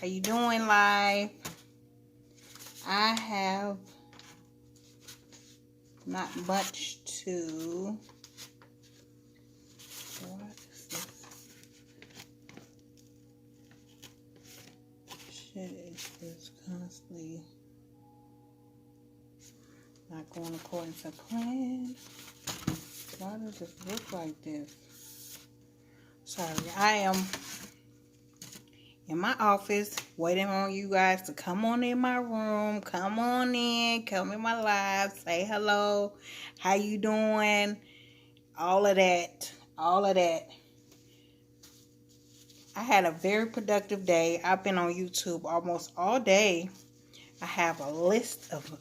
How you doing, live? I have not much to. What is this? Shit is just constantly not going according to plan. Why does it look like this? Sorry, I am in my office waiting on you guys to come on in my room. Come on in, come in my live, say hello, how you doing, all of that. I had a very productive day. I've been on YouTube almost all day. I have a list of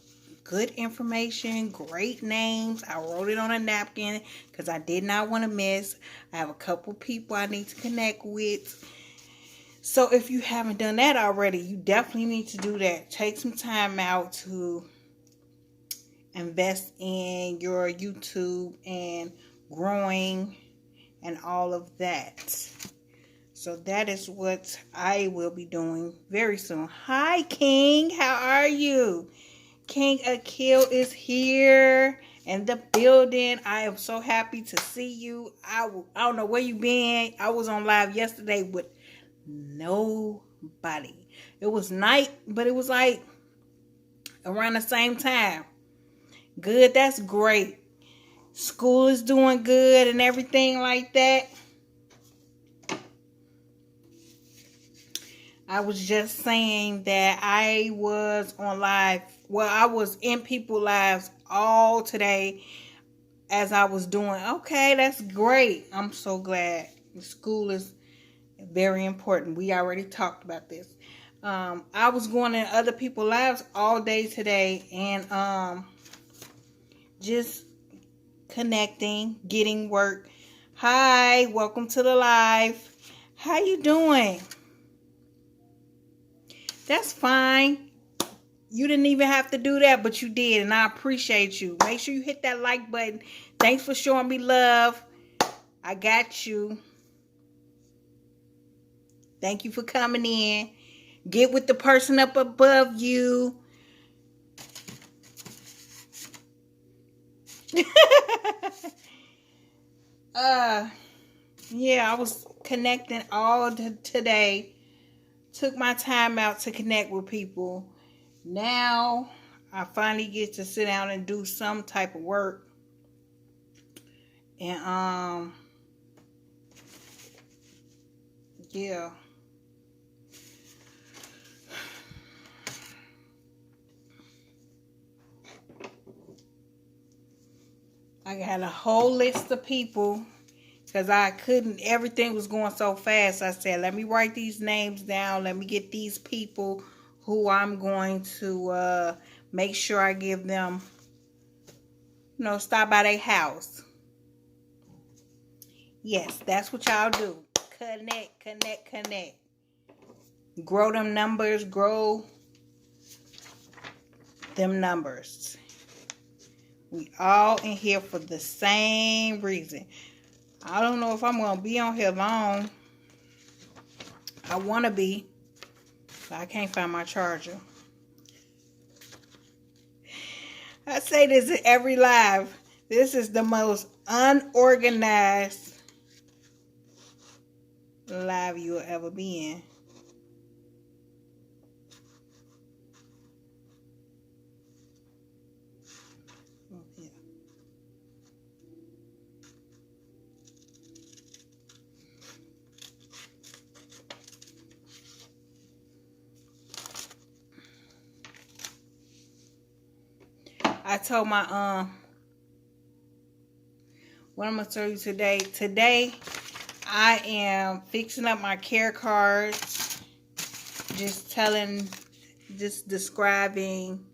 good information, great names. I wrote it on a napkin because I did not want to miss. I have a couple people I need to connect with. So if you haven't done that already, you definitely need to do that. Take some time out to invest in your YouTube and growing and all of that. So that is what I will be doing very soon. Hi, King. How are you? King Akil is here in the building. I am so happy to see you. I don't know where you been. I was on live yesterday with nobody. It was night, but it was like around the same time. Good. That's great. School is doing good and everything like that. I was just saying that I was on live. Well, I was in people lives all today as I was doing. Okay, that's great. I'm so glad. School is very important. We already talked about this. I was going in other people's lives all day today and just connecting, getting work. Hi, welcome to the live. How you doing? That's fine. You didn't even have to do that, but you did, and I appreciate you. Make sure you hit that like button. Thanks for showing me love. I got you. Thank you for coming in. Get with the person up above you. Yeah, I was connecting all today. Took my time out to connect with people. Now I finally get to sit down and do some type of work. And yeah. I got a whole list of people because everything was going so fast. I said, let me write these names down. Let me get these people who I'm going to make sure I give them, stop by their house. Yes, that's what y'all do. Connect. Grow them numbers. We all in here for the same reason. I don't know if I'm going to be on here long. I want to be. But I can't find my charger. I say this in every live. This is the most unorganized live you will ever be in. I told my what I'm gonna tell you today. Today I am fixing up my care cards. Just describing.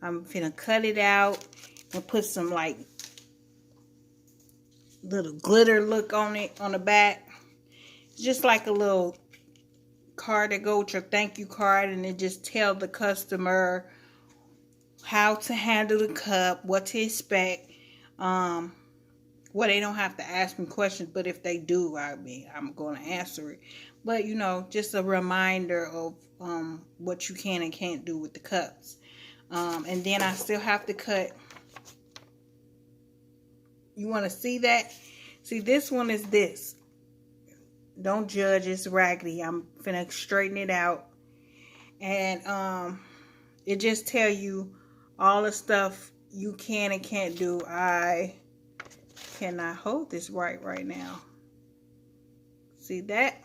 I'm finna cut it out and put some like little glitter look on it on the back. Just like a little card that goes with your thank you card, and it just tell the customer how to handle the cup, what to expect, Well, they don't have to ask me questions, but if they do, I'm going to answer it. But, you know, just a reminder of what you can and can't do with the cups. And then I still have to cut. You want to see that? See, this one is this. Don't judge, it's raggedy. I'm finna straighten it out. And it just tell you all the stuff you can and can't do. I cannot hold this right now. See that?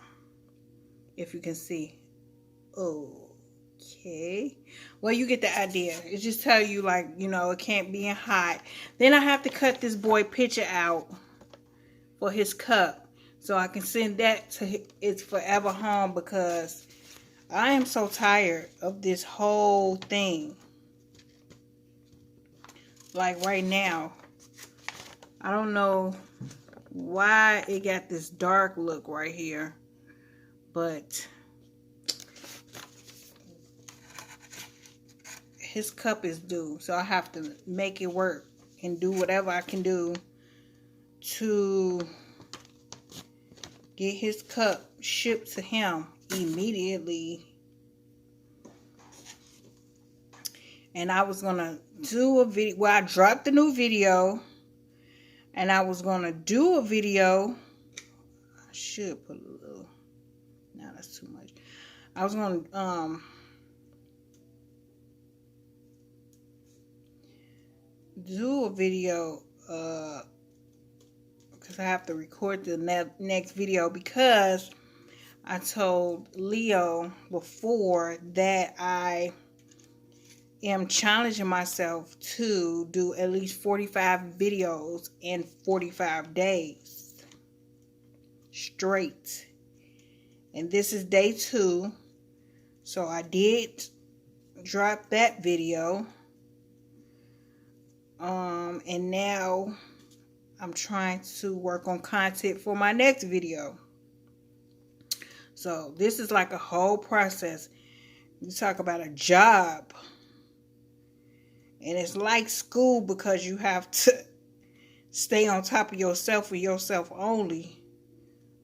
If you can see. Okay. Well, you get the idea. It just tell you, like, you know, it can't be in hot. Then I have to cut this boy picture out for his cup, so I can send that to its forever home, because I am so tired of this whole thing. Like right now, I don't know why it got this dark look right here, but his cup is due, so I have to make it work and do whatever I can do to get his cup shipped to him immediately. And I was gonna do a video. Well, I dropped the new video, and I was gonna do a video. I should put a little. No, that's too much. I was gonna do a video because I have to record the next video, because I told Leo before that I am challenging myself to do at least 45 videos in 45 days straight. And this is day 2. So I did drop that video. And now I'm trying to work on content for my next video. So this is like a whole process. You talk about a job. And it's like school, because you have to stay on top of yourself and yourself only.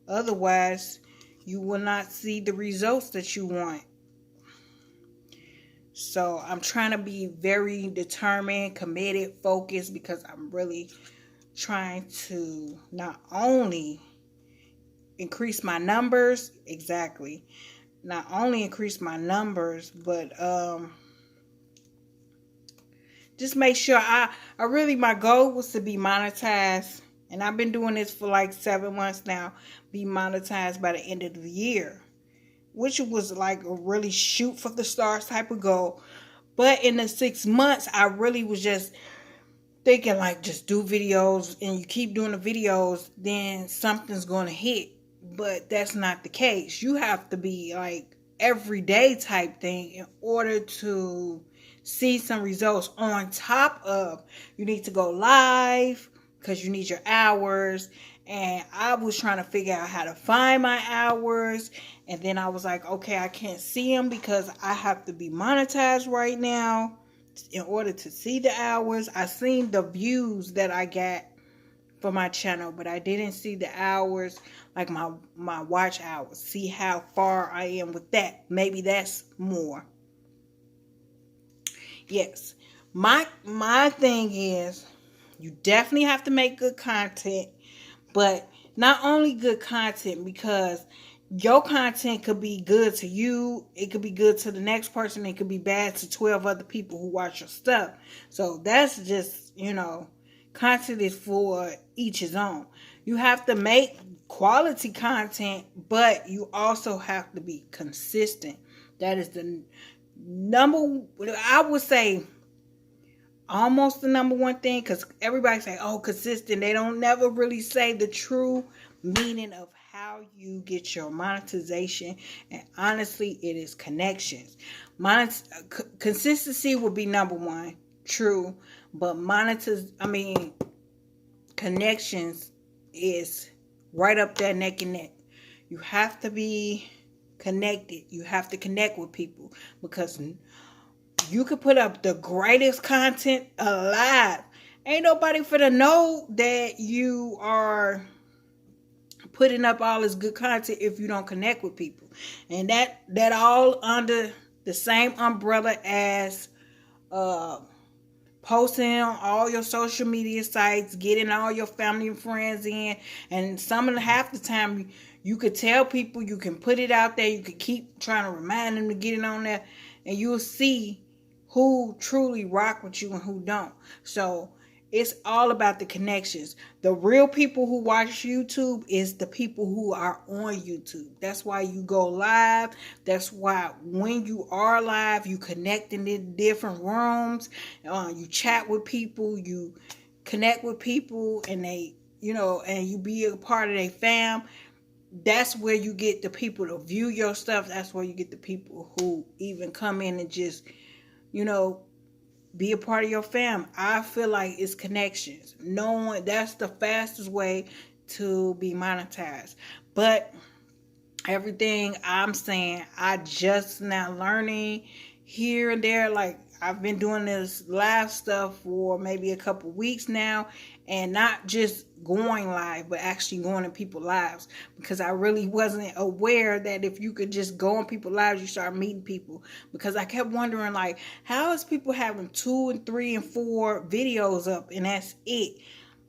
Otherwise, you will not see the results that you want. So I'm trying to be very determined, committed, focused, because I'm really trying to not only increase my numbers, not only increase my numbers, but just make sure my goal was to be monetized, and I've been doing this for like 7 months now, be monetized by the end of the year, which was like a really shoot for the stars type of goal. But in the 6 months, I really was just thinking, like, just do videos, and you keep doing the videos, then something's going to hit. But that's not the case. You have to be like everyday type thing in order to see some results. On top of, you need to go live, because you need your hours. And I was trying to figure out how to find my hours. And then I was like, okay, I can't see them because I have to be monetized right now in order to see the hours. I seen the views that I got for my channel, but I didn't see the hours, like my watch hours. See how far I am with that. Maybe that's more. Yes. My thing is, you definitely have to make good content. But not only good content, because your content could be good to you, it could be good to the next person, it could be bad to 12 other people who watch your stuff. So that's just, content is for each his own. You have to make quality content, but you also have to be consistent. That is the I would say, almost the number one thing, because everybody say, oh, consistent. They don't never really say the true meaning of how you get your monetization. And honestly, it is connections. Consistency will be number one, true, but connections is right up there neck and neck. You have to be connected. You have to connect with people, because you could put up the greatest content alive, Ain't nobody finna know that you are putting up all this good content if you don't connect with people. And that all under the same umbrella as uh posting on all your social media sites, getting all your family and friends in, and some of the half the time you could tell people, you can put it out there, you could keep trying to remind them to get it on there, and you'll see who truly rock with you and who don't. So it's all about the connections. The real people who watch YouTube is the people who are on YouTube. That's why you go live. That's why when you are live, you connect in the different rooms. You chat with people. You connect with people, and and you be a part of their fam. That's where you get the people to view your stuff. That's where you get the people who even come in and just, be a part of your fam. I feel like it's connections. That's the fastest way to be monetized. But everything I'm saying, I just now learning here and there. Like, I've been doing this live stuff for maybe a couple weeks now, and not just going live, but actually going in people's lives, because I really wasn't aware that if you could just go on people's lives, you start meeting people. Because I kept wondering, like, how is people having 2 and 3 and 4 videos up and that's it?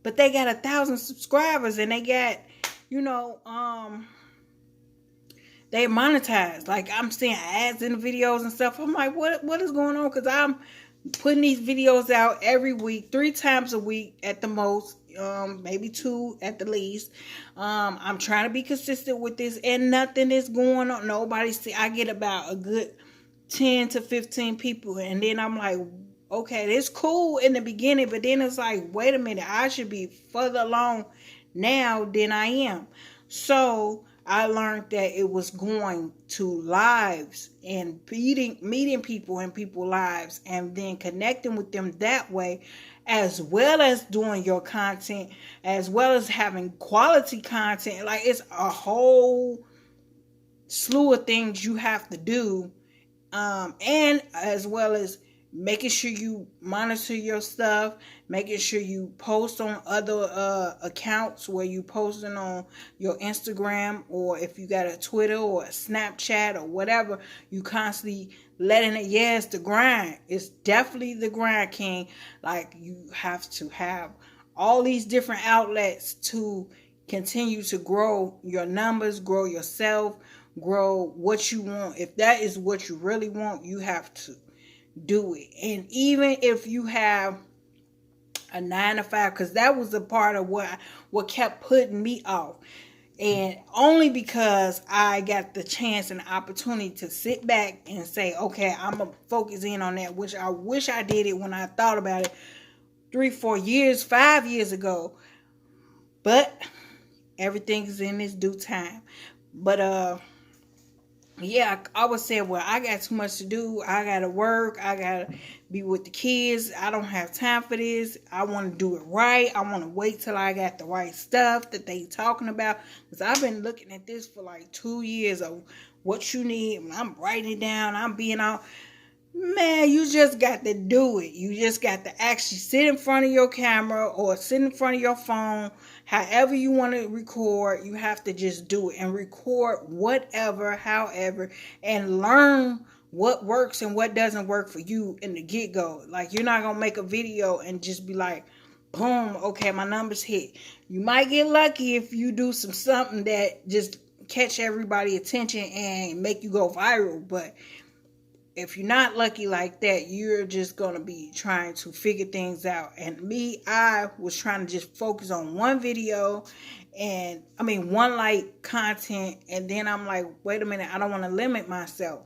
But they got 1,000 subscribers and they got, they monetize. Like, I'm seeing ads in the videos and stuff. I'm like, what is going on? Because I'm putting these videos out every week, 3 times a week at the most, maybe 2 at the least. I'm trying to be consistent with this, and nothing is going on. I get about a good 10 to 15 people, and then I'm like, okay, it's cool in the beginning, but then it's like, wait a minute, I should be further along now than I am. So I learned that it was going to lives and meeting people in people's lives, and then connecting with them that way, as well as doing your content, as well as having quality content. Like, it's a whole slew of things you have to do, and as well as making sure you monitor your stuff, making sure you post on other accounts, where you posting on your Instagram, or if you got a Twitter or a Snapchat or whatever, you constantly letting it. It's the grind. It's definitely the grind, King. Like, you have to have all these different outlets to continue to grow your numbers, grow yourself, grow what you want. If that is what you really want, you have to do it. And even if you have a 9 to 5, because that was a part of what kept putting me off, and only because I got the chance and the opportunity to sit back and say, okay, I'm gonna focus in on that, which I wish I did it when I thought about it 3, 4 years, 5 years ago. But everything is in its due time. But yeah, I would say, well, I got too much to do. I got to work. I got to be with the kids. I don't have time for this. I want to do it right. I want to wait till I got the right stuff that they talking about. Because I've been looking at this for like 2 years of what you need. I'm writing it down. I'm being out. Man, you just got to do it. You just got to actually sit in front of your camera or sit in front of your phone. However you want to record, you have to just do it and record whatever, however, and learn what works and what doesn't work for you in the get-go. Like, you're not going to make a video and just be like, boom, okay, my numbers hit. You might get lucky if you do something that just catch everybody's attention and make you go viral, but if you're not lucky like that, you're just going to be trying to figure things out. And me, I was trying to just focus on one video, one like content. And then I'm like, wait a minute, I don't want to limit myself.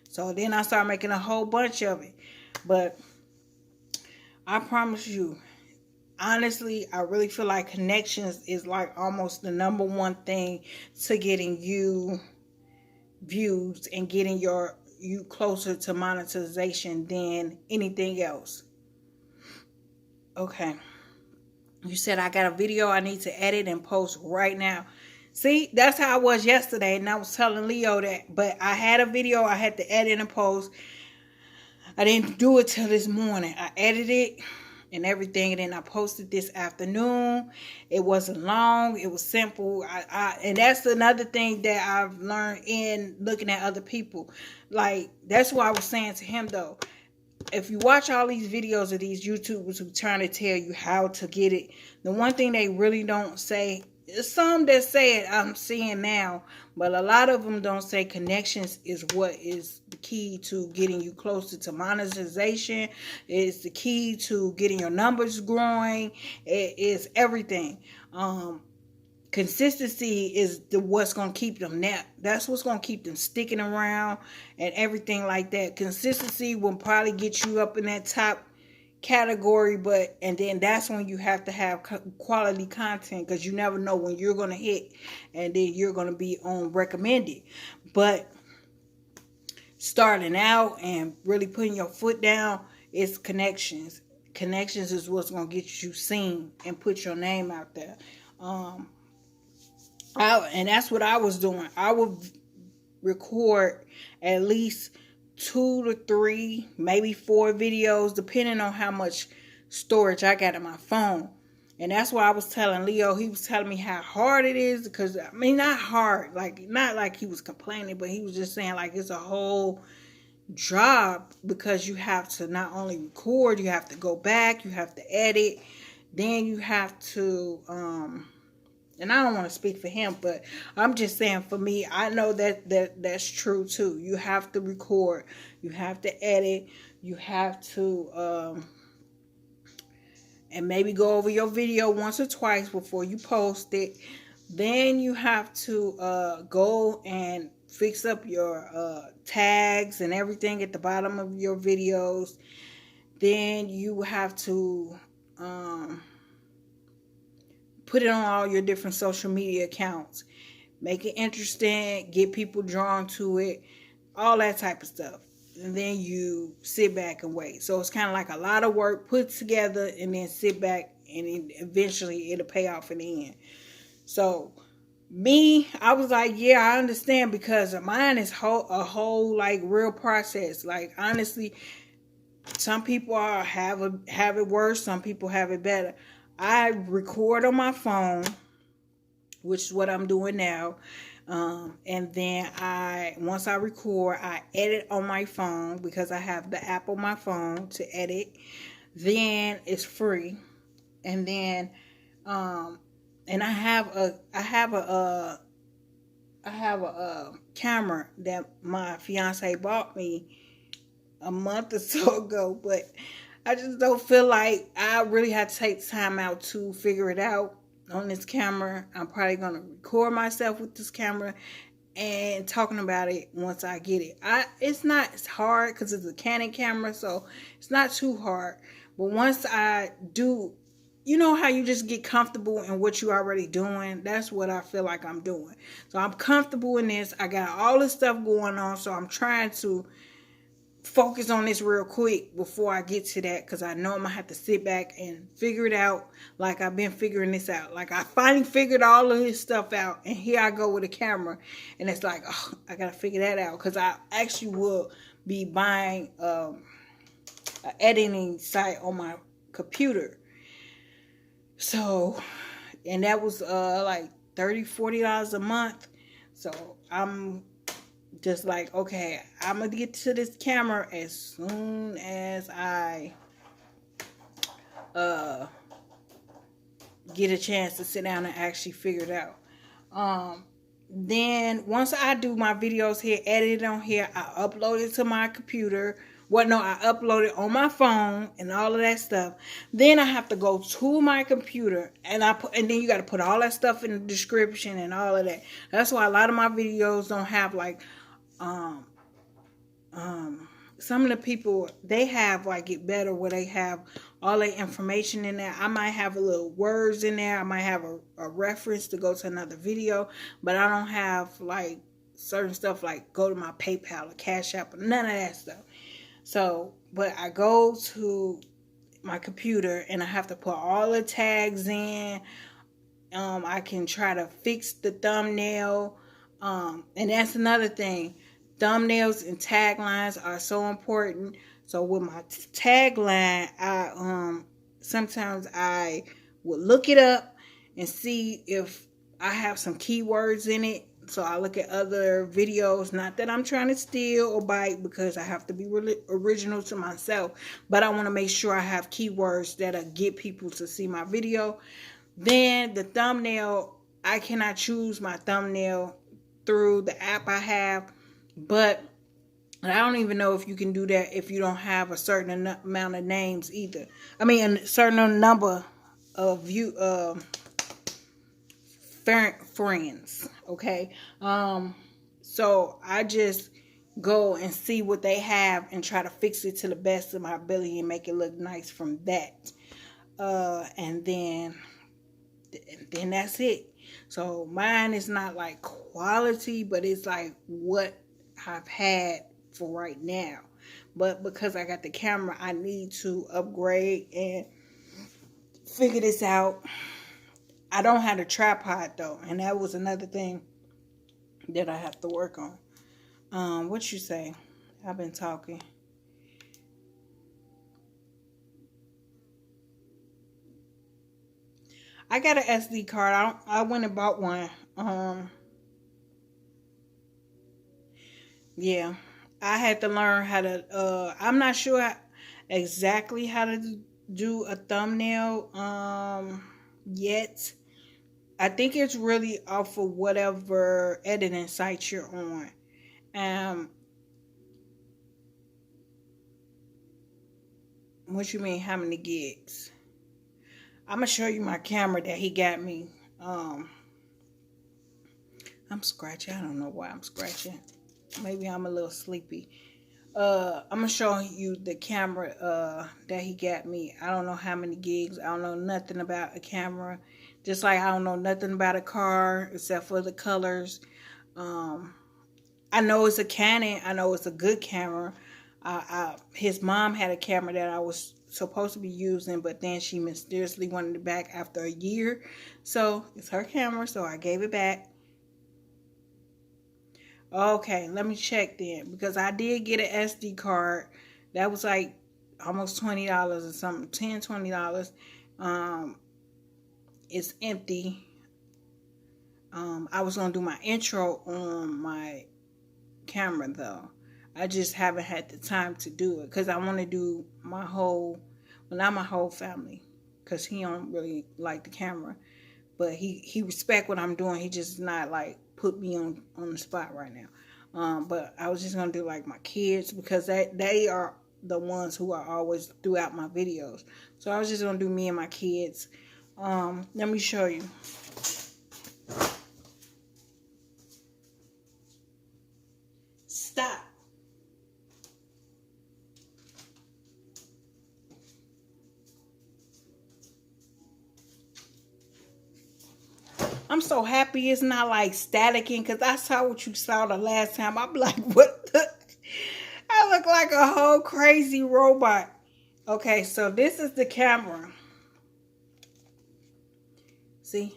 So then I started making a whole bunch of it. But I promise you, honestly, I really feel like connections is like almost the number one thing to getting you views and getting you closer to monetization than anything else. Okay. You said I got a video I need to edit and post right now. See, that's how I was yesterday, and I was telling Leo that, but I had a video I had to edit and post. I didn't do it till this morning. I edited and everything. And then I posted this afternoon. It wasn't long. It was simple. And that's another thing that I've learned in looking at other people. Like, that's what I was saying to him, though. If you watch all these videos of these YouTubers who trying to tell you how to get it, the one thing they really don't say, some that say it I'm seeing now, but a lot of them don't say connections is what is the key to getting you closer to monetization. It's the key to getting your numbers growing. It is everything. Consistency is what's going to keep them that's what's going to keep them sticking around and everything like that. Consistency will probably get you up in that top category, and then that's when you have to have quality content, because you never know when you're going to hit, and then you're going to be on recommended. But starting out and really putting your foot down is connections. Connections is what's going to get you seen and put your name out there. And that's what I was doing. I would record at least 2 to 3, maybe 4 videos, depending on how much storage I got in my phone. And that's why I was telling Leo, he was telling me how hard it is, because, I mean, not hard, not like he was complaining, but he was just saying, like, it's a whole job, because you have to not only record, you have to go back, you have to edit, then you have to, and I don't want to speak for him, but I'm just saying for me, I know that's true too. You have to record, you have to edit, you have to, and maybe go over your video once or twice before you post it. Then you have to go and fix up your tags and everything at the bottom of your videos. Then you have to put it on all your different social media accounts. Make it interesting, get people drawn to it, all that type of stuff. And then you sit back and wait. So it's kind of like a lot of work put together, and then sit back, and eventually it'll pay off in the end. So me, I was like, yeah, I understand, because mine is a whole like real process. Like, honestly, some people have it worse, some people have it better. I record on my phone, which is what I'm doing now. And then once I record, I edit on my phone, because I have the app on my phone to edit. Then it's free. And then, and I have a camera that my fiance bought me a month or so ago, but I just don't feel like I really had to take time out to figure it out on this camera. I'm probably going to record myself with this camera and talking about it once I get it. It's hard, because it's a Canon camera, so it's not too hard. But once I do, you know how you just get comfortable in what you're already doing? That's what I feel like I'm doing. So I'm comfortable in this. I got all this stuff going on, so I'm trying to focus on this real quick before I get to that, because I know I'm gonna have to sit back and figure it out, like I've been figuring this out. Like, I finally figured all of this stuff out, and here I go with a camera, and it's like, oh, I gotta figure that out, because I actually will be buying an editing site on my computer. So, and that was like $30-$40 a month. So I'm just like, okay, I'm gonna get to this camera as soon as I get a chance to sit down and actually figure it out. Then once I do my videos here, edit it on here, I upload it to my computer. I upload it on my phone and all of that stuff. Then I have to go to my computer, and then you got to put all that stuff in the description and all of that. That's why a lot of my videos don't have like some of the people, they have like it better where they have all the information in there. I might have a little words in there. I might have a reference to go to another video, but I don't have like certain stuff like go to my PayPal or Cash App or none of that stuff. So, but I go to my computer and I have to put all the tags in. I can try to fix the thumbnail. And that's another thing. Thumbnails and taglines are so important. So with my tagline, I sometimes I would look it up and see if I have some keywords in it. So I look at other videos, not that I'm trying to steal or bite, because I have to be really original to myself, but I want to make sure I have keywords that'll get people to see my video. Then the thumbnail, I cannot choose my thumbnail through the app I have, but I don't even know if you can do that if you don't have a certain amount of names either. I mean, a certain number of friends. Okay. So I just go and see what they have and try to fix it to the best of my ability and make it look nice from that. And then that's it. So mine is not like quality, but it's like what I've had for right now. But because I got the camera, I need to upgrade and figure this out. I don't have a tripod though, and that was another thing that I have to work on. What you say? I've been talking. I got an SD card. I went and bought one. Yeah, I had to learn how to. I'm not sure exactly how to do a thumbnail yet. I think it's really off of whatever editing site you're on. Um, what you mean? How many gigs? I'm gonna show you my camera that he got me. I'm scratching. I don't know why I'm scratching. Maybe I'm a little sleepy. I'm gonna show you the camera that he got me. I don't know how many gigs. I don't know nothing about a camera. Just like I don't know nothing about a car except for the colors. I know it's a Canon. I know it's a good camera. His mom had a camera that I was supposed to be using, but then she mysteriously wanted it back after a year. So it's her camera, so I gave it back. Okay, let me check then, because I did get an SD card. That was like almost $20 or something, $10, $20. Um, it's empty. I was gonna do my intro on my camera though. I just haven't had the time to do it because I want to do my whole, well, not my whole family, because he don't really like the camera, but he respect what I'm doing. He just not like put me on the spot right now. But I was just gonna do like my kids, because they are the ones who are always throughout my videos. So I was just gonna do me and my kids. Let me show you. Stop. I'm so happy it's not like staticking, because I saw what you saw the last time. I'm like, what the? I look like a whole crazy robot. Okay, so this is the camera. See,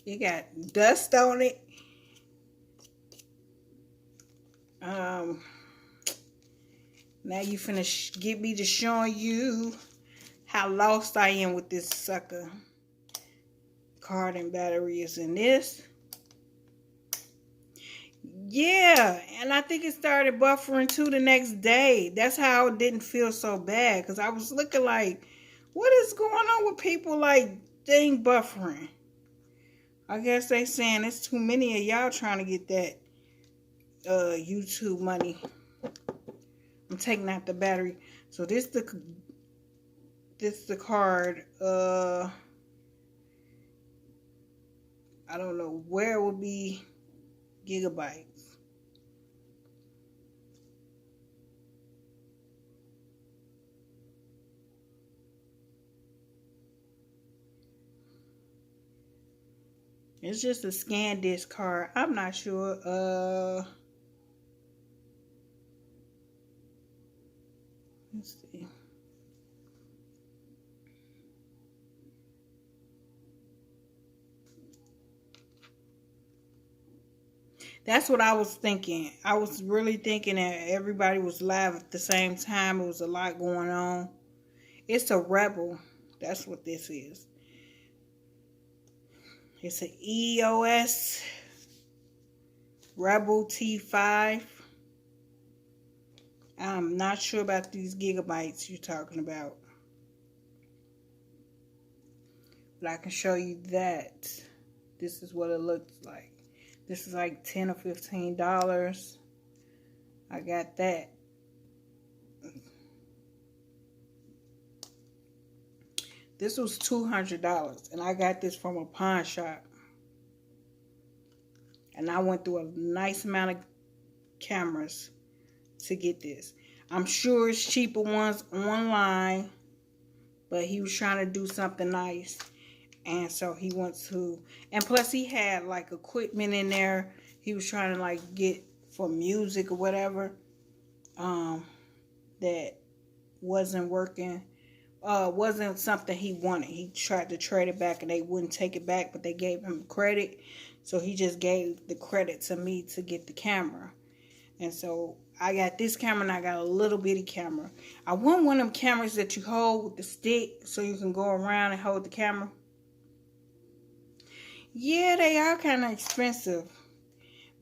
it got dust on it. Now you finna get me to showing you how lost I am with this sucker. Card and battery is in this. Yeah, and I think it started buffering too the next day. That's how it didn't feel so bad, because I was looking like, what is going on with people like thing buffering? I guess they saying it's too many of y'all trying to get that YouTube money. I'm taking out the battery. So this the card. I don't know where it will be gigabytes. It's just a SanDisk card. I'm not sure. Let's see. That's what I was thinking. I was really thinking that everybody was live at the same time. It was a lot going on. It's a Rebel. That's what this is. It's an EOS Rebel T5. I'm not sure about these gigabytes you're talking about, but I can show you that. This is what it looks like. This is like $10 or $15. I got that. This was $200, and I got this from a pawn shop. And I went through a nice amount of cameras to get this. I'm sure it's cheaper ones online, but he was trying to do something nice. And so he went to, and plus he had like equipment in there. He was trying to like get for music or whatever, that wasn't working. Wasn't something he wanted. He tried to trade it back and they wouldn't take it back, but they gave him credit. So he just gave the credit to me to get the camera. And so I got this camera and I got a little bitty camera. I want one of them cameras that you hold with the stick so you can go around and hold the camera. Yeah, they are kind of expensive.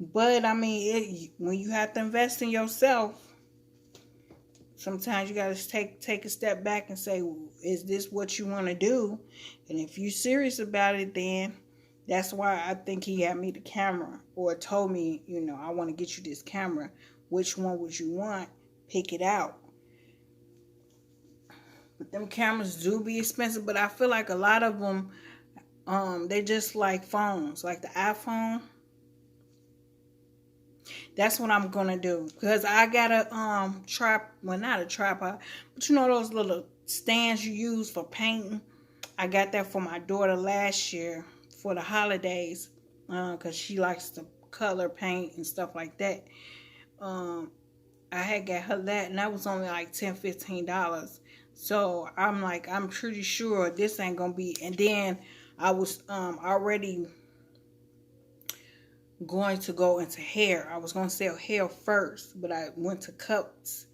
But I mean, when you have to invest in yourself, sometimes you got to take a step back and say, is this what you want to do? And if you're serious about it, then that's why I think he had me the camera, or told me, you know, I want to get you this camera. Which one would you want? Pick it out. But them cameras do be expensive, but I feel like a lot of them, they just like phones, like the iPhone. That's what I'm gonna do, because I got a well, not a tripod, but you know those little stands you use for painting. I got that for my daughter last year for the holidays, because she likes to color paint and stuff like that. I had got her that, and that was only like $10-15. So I'm like, I'm pretty sure this ain't gonna be. And then I was already going to go into hair. I was going to sell hair first, but I went to cups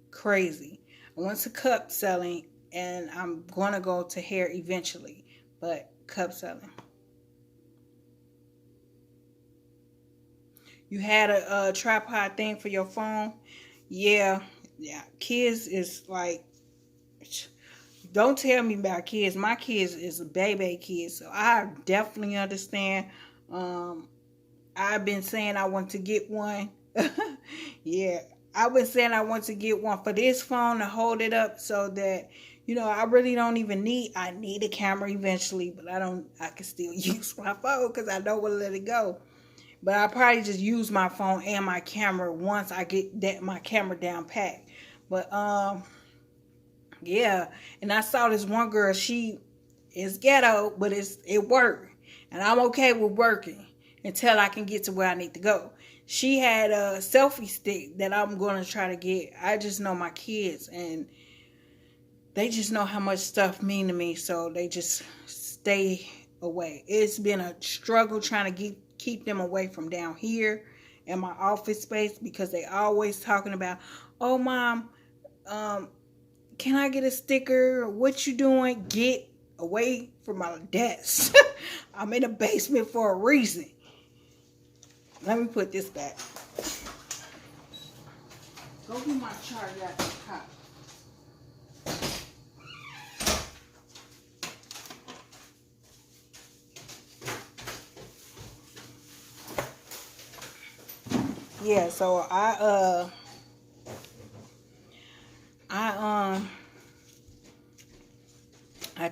crazy. I went to cup selling, and I'm going to go to hair eventually, but cup selling. You had a tripod thing for your phone? Yeah. Kids is like, don't tell me about kids. My kids is a baby kids, so I definitely understand. I've been saying I want to get one. Yeah, I've been saying I want to get one for this phone to hold it up so that, you know, I really don't even I need a camera eventually, but I can still use my phone because I don't want to let it go. But I'll probably just use my phone and my camera once I get my camera down pat. But, yeah, and I saw this one girl, she is ghetto, but it worked. And I'm okay with working until I can get to where I need to go. She had a selfie stick that I'm going to try to get. I just know my kids, and they just know how much stuff mean to me, so they just stay away. It's been a struggle trying to keep them away from down here in my office space, because they always talking about, oh, Mom, can I get a sticker? What you doing? Get away from my desk. I'm in the basement for a reason. Let me put this back. Go get my charger out the top. Yeah, so I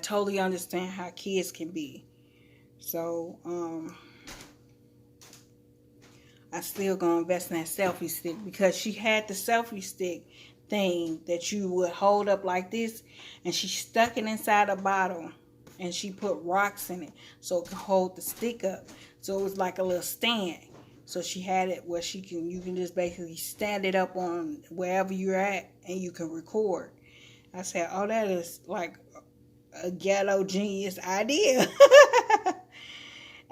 totally understand how kids can be. So, I still gonna invest in that selfie stick, because she had the selfie stick thing that you would hold up like this, and she stuck it inside a bottle, and she put rocks in it so it could hold the stick up. So it was like a little stand. So she had it where you can just basically stand it up on wherever you're at, and you can record. I said, oh, that is like a ghetto genius idea.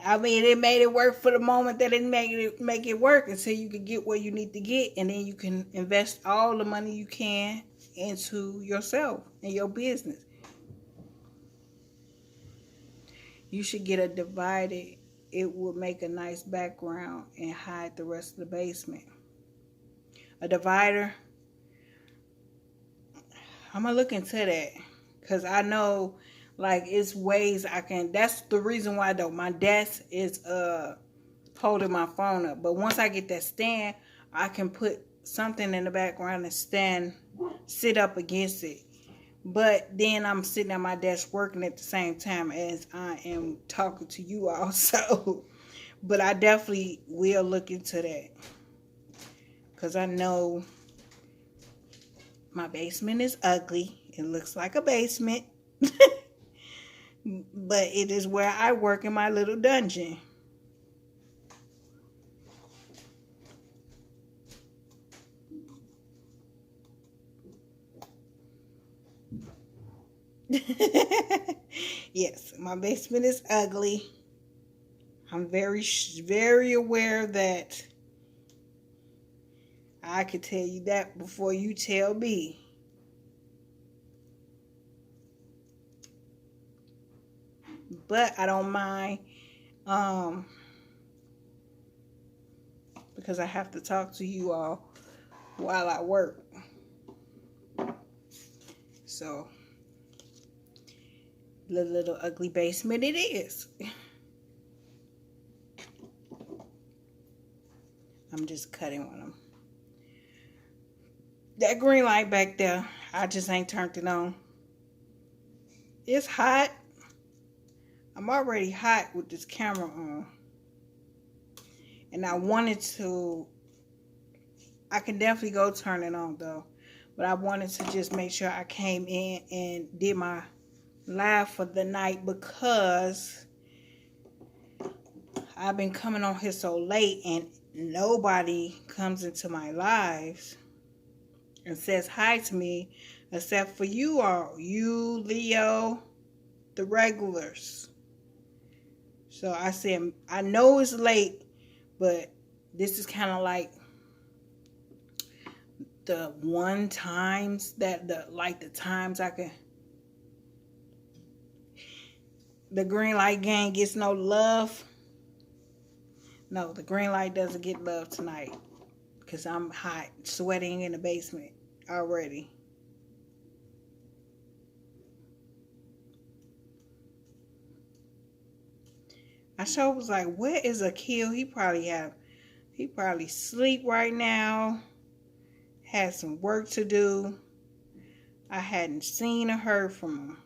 I mean, it made it work for the moment that it make it work until you can get where you need to get, and then you can invest all the money you can into yourself and your business. You should get a divider. It would make a nice background and hide the rest of the basement. A divider. I'm gonna look into that. Cause I know like it's ways I can. That's the reason why though. My desk is holding my phone up. But once I get that stand, I can put something in the background and sit up against it. But then I'm sitting at my desk working at the same time as I am talking to you all. So, but I definitely will look into that. Because I know my basement is ugly. It looks like a basement. But it is where I work in my little dungeon. Yes, my basement is ugly. I'm very aware that I could tell you that before you tell me. But I don't mind because I have to talk to you all while I work. So, the little ugly basement it is. I'm just cutting on them. That green light back there, I just ain't turned it on. It's hot. I'm already hot with this camera on. And I wanted to, I can definitely go turn it on though. But I wanted to just make sure I came in and did my live for the night because I've been coming on here so late and nobody comes into my lives and says hi to me except for you all, you, Leo, the regulars. So I said, I know it's late, but this is kind of like the times I can. The green light gang gets no love. No, the green light doesn't get love tonight because I'm hot, sweating in the basement already. I sure was like, where is Akil? He probably sleep right now. Had some work to do. I hadn't seen or heard from him.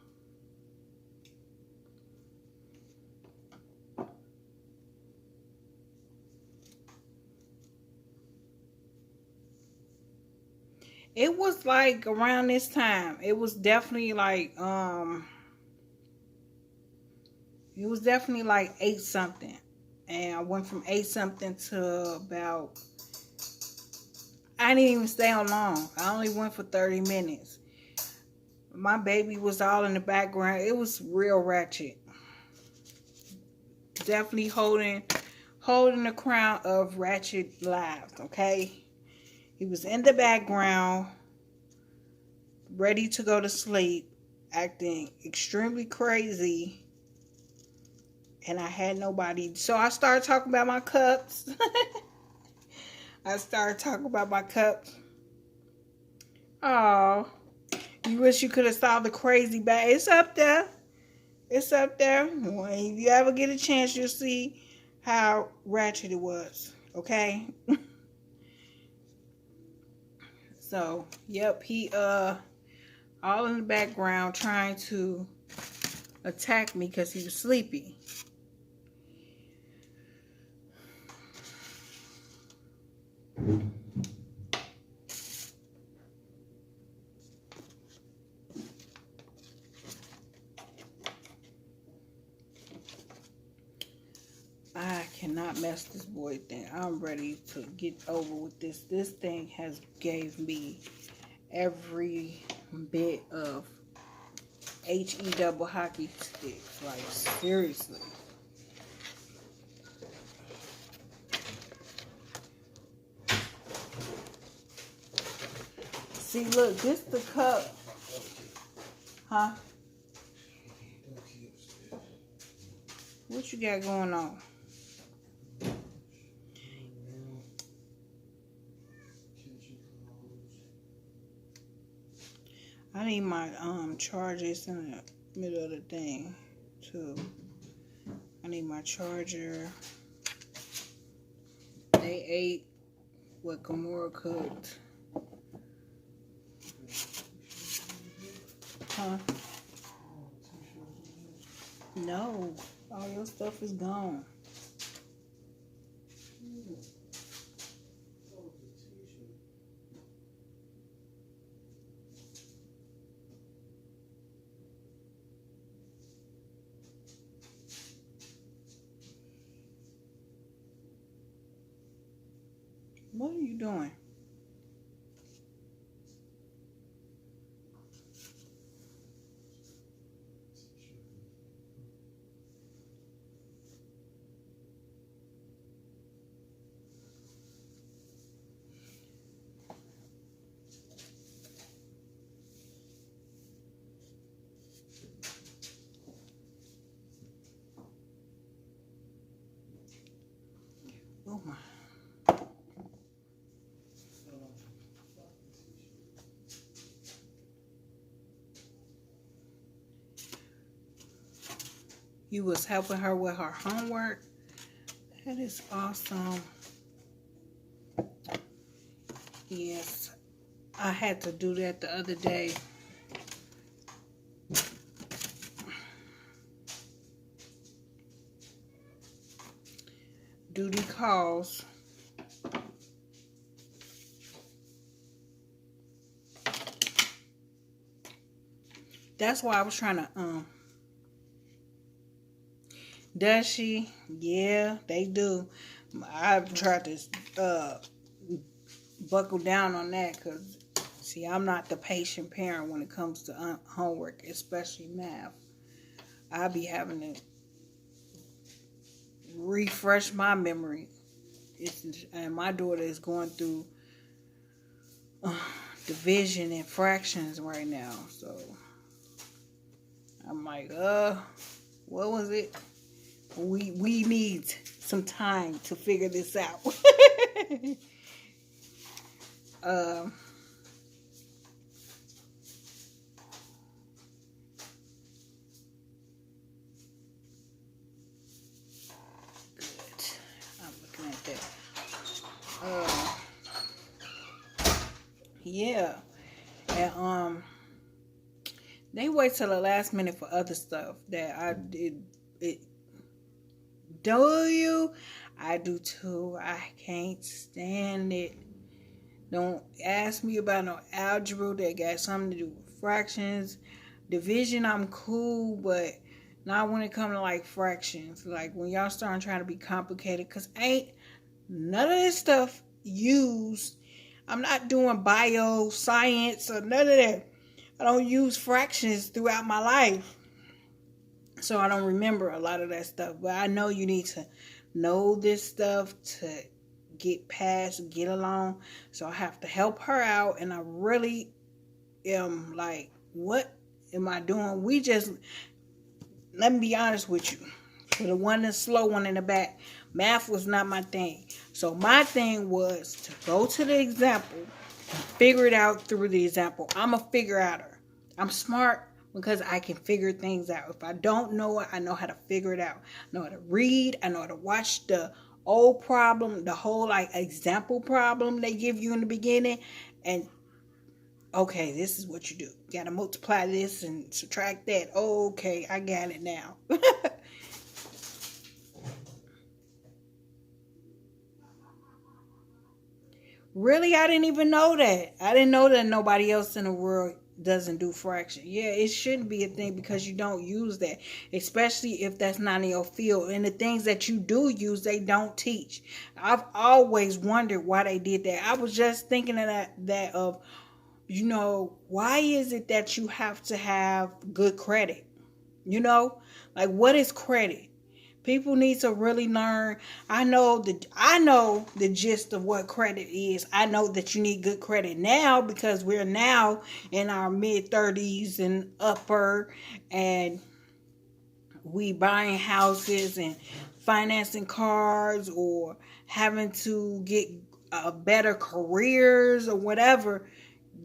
It was like around this time. It was definitely like it was definitely like 8 something. And I went from 8 something to about, I didn't even stay on long. I only went for 30 minutes. My baby was all in the background. It was real ratchet. Definitely holding the crown of ratchet lives, okay? He was in the background, ready to go to sleep, acting extremely crazy. And I had nobody. So I started talking about my cups. Oh, you wish you could have saw the crazy bag. It's up there. When you ever get a chance, you'll see how ratchet it was. Okay? So, yep, he all in the background trying to attack me because he was sleepy. I cannot mess this boy thing. I'm ready to get over with this. This thing has gave me every bit of HE double hockey sticks. Like, seriously. See, look, this the cup. Huh? What you got going on? I need my chargers in the middle of the thing too. I need my charger. They ate what Gamora cooked. Huh? No. All your stuff is gone. What are you doing? Oh my. You was helping her with her homework? That is awesome. Yes, I had to do that the other day. Duty calls. That's why I was trying to, does she? Yeah, they do. I've tried to, buckle down on that because, see, I'm not the patient parent when it comes to homework, especially math. I'll be having to refresh my memory. And my daughter is going through division and fractions right now. So I'm like, what was it? We need some time to figure this out. Yeah, and they wait till the last minute for other stuff that I did. It do you? I do too. I can't stand it. Don't ask me about no algebra that got something to do with fractions. Division, I'm cool, but not when it comes to like fractions. Like when y'all start trying to be complicated, cause ain't none of this stuff used. I'm not doing bio science or none of that. I don't use fractions throughout my life. So I don't remember a lot of that stuff. But I know you need to know this stuff to get past, get along. So I have to help her out. And I really am like, what am I doing? Let me be honest with you. For the one that's slow one in the back, math was not my thing. So my thing was to go to the example and figure it out through the example. I'm a figure outer. I'm smart because I can figure things out. If I don't know it, I know how to figure it out. I know how to read. I know how to watch the old problem, the whole like example problem they give you in the beginning. And okay, this is what you do. You gotta multiply this and subtract that. Okay, I got it now. Really, I didn't even know that. I didn't know that nobody else in the world doesn't do fraction. Yeah, it shouldn't be a thing because you don't use that, especially if that's not in your field. And the things that you do use, they don't teach. I've always wondered why they did that. I was just thinking of that of, why is it that you have to have good credit? Like what is credit? People need to really learn. I know the gist of what credit is. I know that you need good credit now because we're now in our mid 30s and upper, and we buying houses and financing cars or having to get better careers or whatever,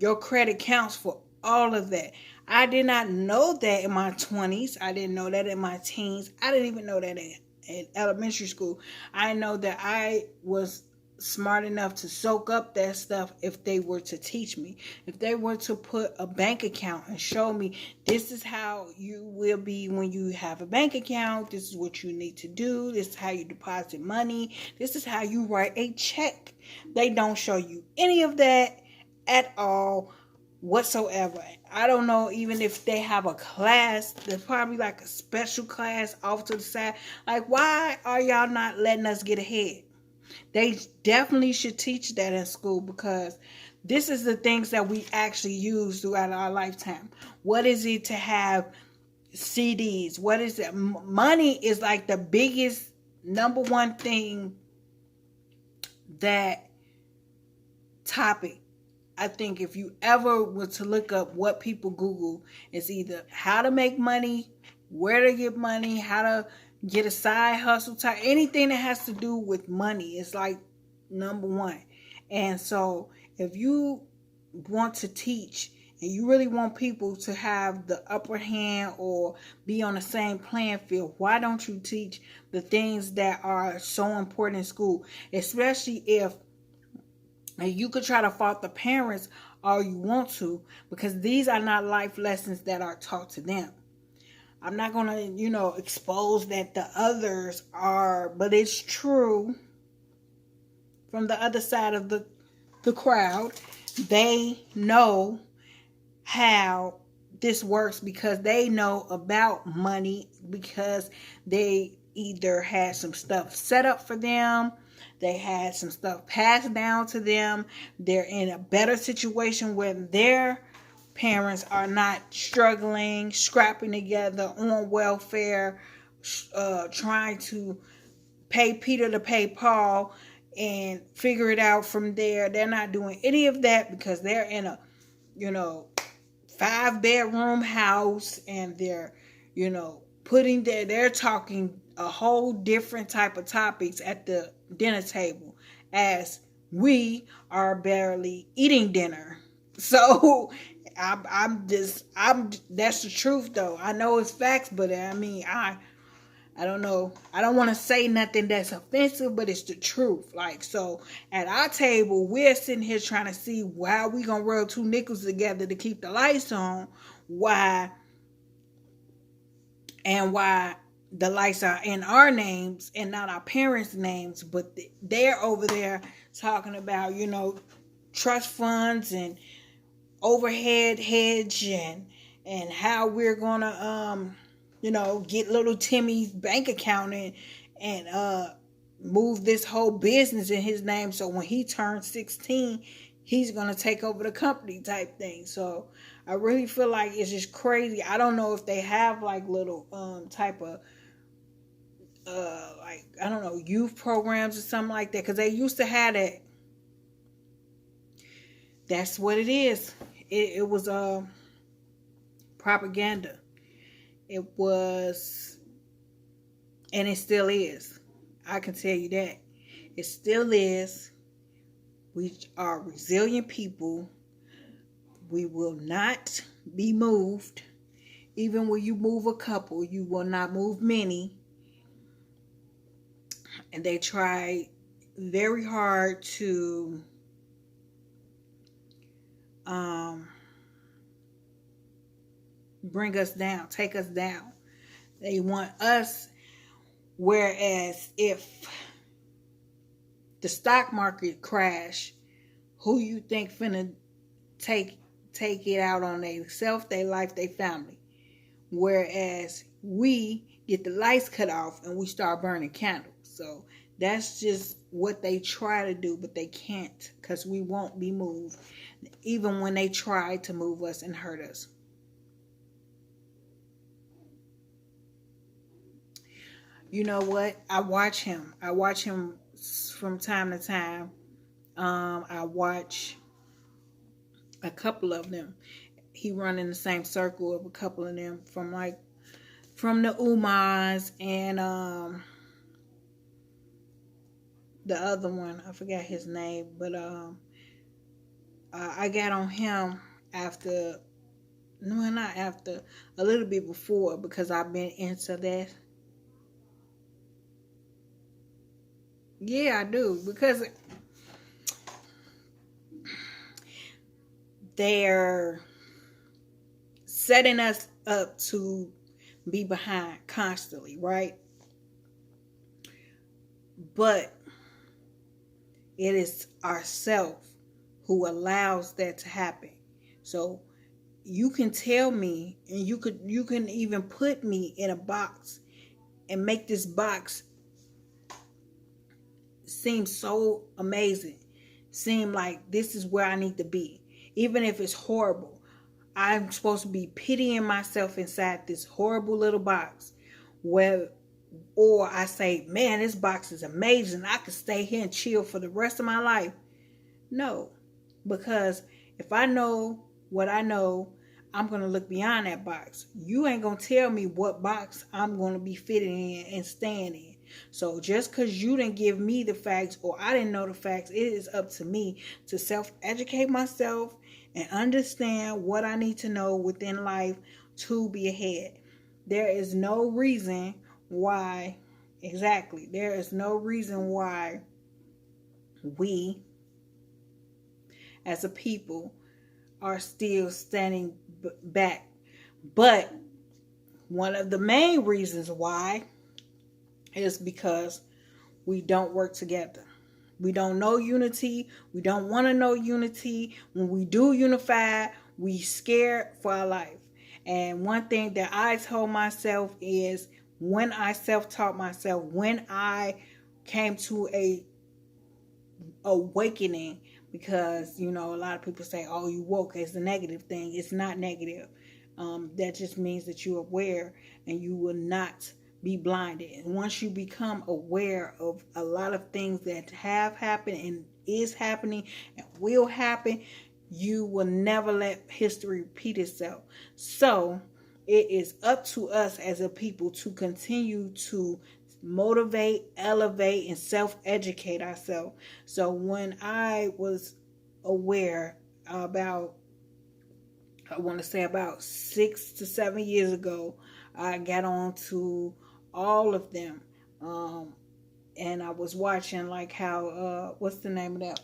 your credit counts for all of that. I did not know that in my 20s. I didn't know that in my teens. I didn't even know that in elementary school. I know that I was smart enough to soak up that stuff if they were to teach me. If they were to put a bank account and show me, this is how you will be when you have a bank account. This is what you need to do. This is how you deposit money. This is how you write a check. They don't show you any of that at all whatsoever. I don't know even if they have a class. There's probably like a special class off to the side. Like, why are y'all not letting us get ahead? They definitely should teach that in school, because this is the things that we actually use throughout our lifetime. What is it to have CDs? What is it? Money is like the biggest number one thing that topic. I think if you ever were to look up what people Google, it's either how to make money, where to get money, how to get a side hustle type, anything that has to do with money is like number one. And so if you want to teach and you really want people to have the upper hand or be on the same playing field, why don't you teach the things that are so important in school? Especially if, and you could try to fault the parents all you want to, because these are not life lessons that are taught to them. I'm not going to, expose that the others are, but it's true from the other side of the crowd. They know how this works because they know about money, because they either had some stuff set up for them, they had some stuff passed down to them, they're in a better situation where their parents are not struggling, scrapping together on welfare, trying to pay Peter to pay Paul and figure it out from there. They're not doing any of that because they're in a 5-bedroom house, and they're they're talking a whole different type of topics at the dinner table, as we are barely eating dinner. So I'm that's the truth though. I know it's facts, but I don't know. I don't want to say nothing that's offensive, but it's the truth. Like, so at our table, we're sitting here trying to see why we gonna roll 2 nickels together to keep the lights on. Why the lights are in our names and not our parents' names, but they're over there talking about, trust funds and overhead hedge and how we're gonna get little Timmy's bank account and move this whole business in his name, so when he turns 16 he's gonna take over the company type thing. So I really feel like it's just crazy. I don't know if they have like little type of like, I don't know, youth programs or something like that, because they used to have that. That's what it is. It was propaganda. It was, and it still is. I can tell you that. It still is. We are resilient people. We will not be moved. Even when you move a couple, you will not move many. And they try very hard to bring us down, take us down. They want us, whereas if the stock market crash, who you think finna take it out on themselves, their life, their family? Whereas we get the lights cut off and we start burning candles. So that's just what they try to do, but they can't, because we won't be moved, even when they try to move us and hurt us. You know what? I watch him from time to time. I watch a couple of them. He run in the same circle of a couple of them from from the Umas and the other one, I forgot his name, but I got on him after, no, not after, a little bit before, because I've been into that. Yeah, I do, because they're setting us up to be behind constantly, right? But it is ourself who allows that to happen. So you can tell me, and you can even put me in a box and make this box seem so amazing, seem like this is where I need to be, even if it's horrible. I'm supposed to be pitying myself inside this horrible little box, where, or I say, man, this box is amazing, I could stay here and chill for the rest of my life. No, because if I know what I know, I'm going to look beyond that box. You ain't going to tell me what box I'm going to be fitting in and staying in. So just because you didn't give me the facts, or I didn't know the facts, it is up to me to self-educate myself and understand what I need to know within life to be ahead. There is no reason why, exactly, there is no reason why we as a people are still standing back. But one of the main reasons why is because we don't work together. We don't know unity. We don't want to know unity. When we do unify, we scared for our life. And one thing that I told myself is, when I self-taught myself, when I came to a awakening, because a lot of people say, oh, you woke, it's a negative thing. It's not negative. That just means that you're aware, and you will not be blinded. And once you become aware of a lot of things that have happened and is happening and will happen, you will never let history repeat itself. So it is up to us as a people to continue to motivate, elevate, and self-educate ourselves. So when I was aware about, I want to say about 6 to 7 years ago, I got on to all of them. And I was watching like how, what's the name of that?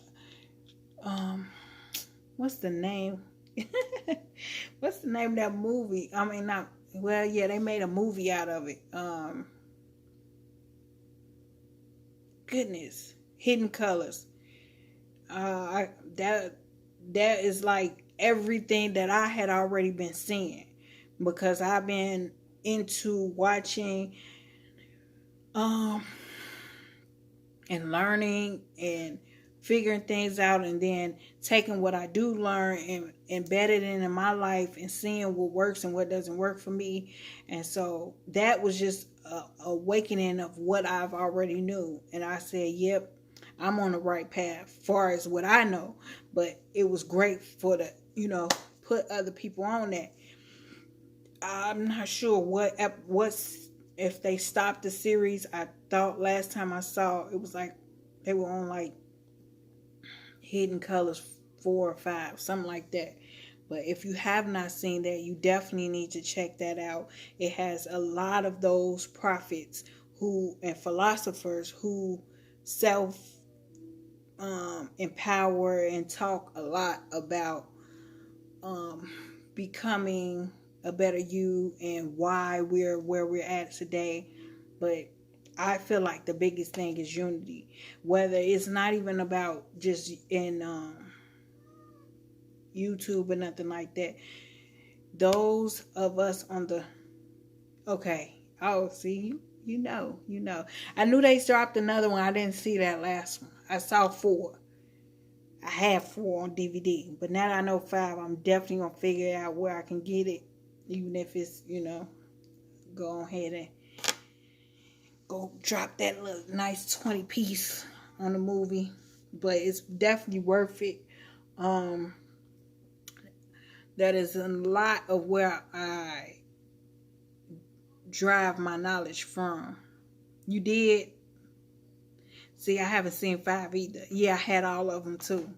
What's the name? What's the name of that movie? I mean, not, well, yeah, they made a movie out of it. Goodness, Hidden Colors. That is like everything that I had already been seeing, because I've been into watching and learning and figuring things out, and then taking what I do learn and embedded it in my life and seeing what works and what doesn't work for me. And so that was just a awakening of what I've already knew. And I said, yep, I'm on the right path as far as what I know. But it was great for the, put other people on that. I'm not sure what's if they stopped the series. I thought last time I saw it was like they were on like Hidden Colors 4 or 5, something like that. But if you have not seen that, you definitely need to check that out. It has a lot of those prophets and philosophers who self empower and talk a lot about becoming a better you and why we're where we're at today. But I feel like the biggest thing is unity. Whether it's not even about just in YouTube or nothing like that. Those of us on the, okay, oh, see, you know. I knew they dropped another one. I didn't see that last one. I saw 4. I have 4 on DVD, but now that I know 5, I'm definitely gonna figure out where I can get it, even if it's, go ahead and go drop that little nice 20 piece on the movie. But it's definitely worth it. That is a lot of where drive my knowledge from? You did? See, I haven't seen 5 either. Yeah, I had all of them too.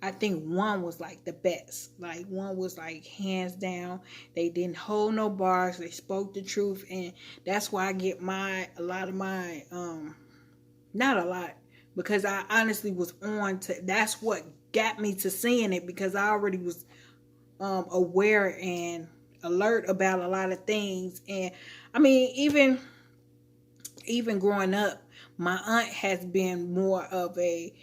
I think one was like the best. Like one was like hands down. They didn't hold no bars. They spoke the truth, and that's why I get a lot of my not a lot, because I honestly was on to. That's what got me to seeing it, because I already was aware and alert about a lot of things. And I mean, even growing up, my aunt has been more of a,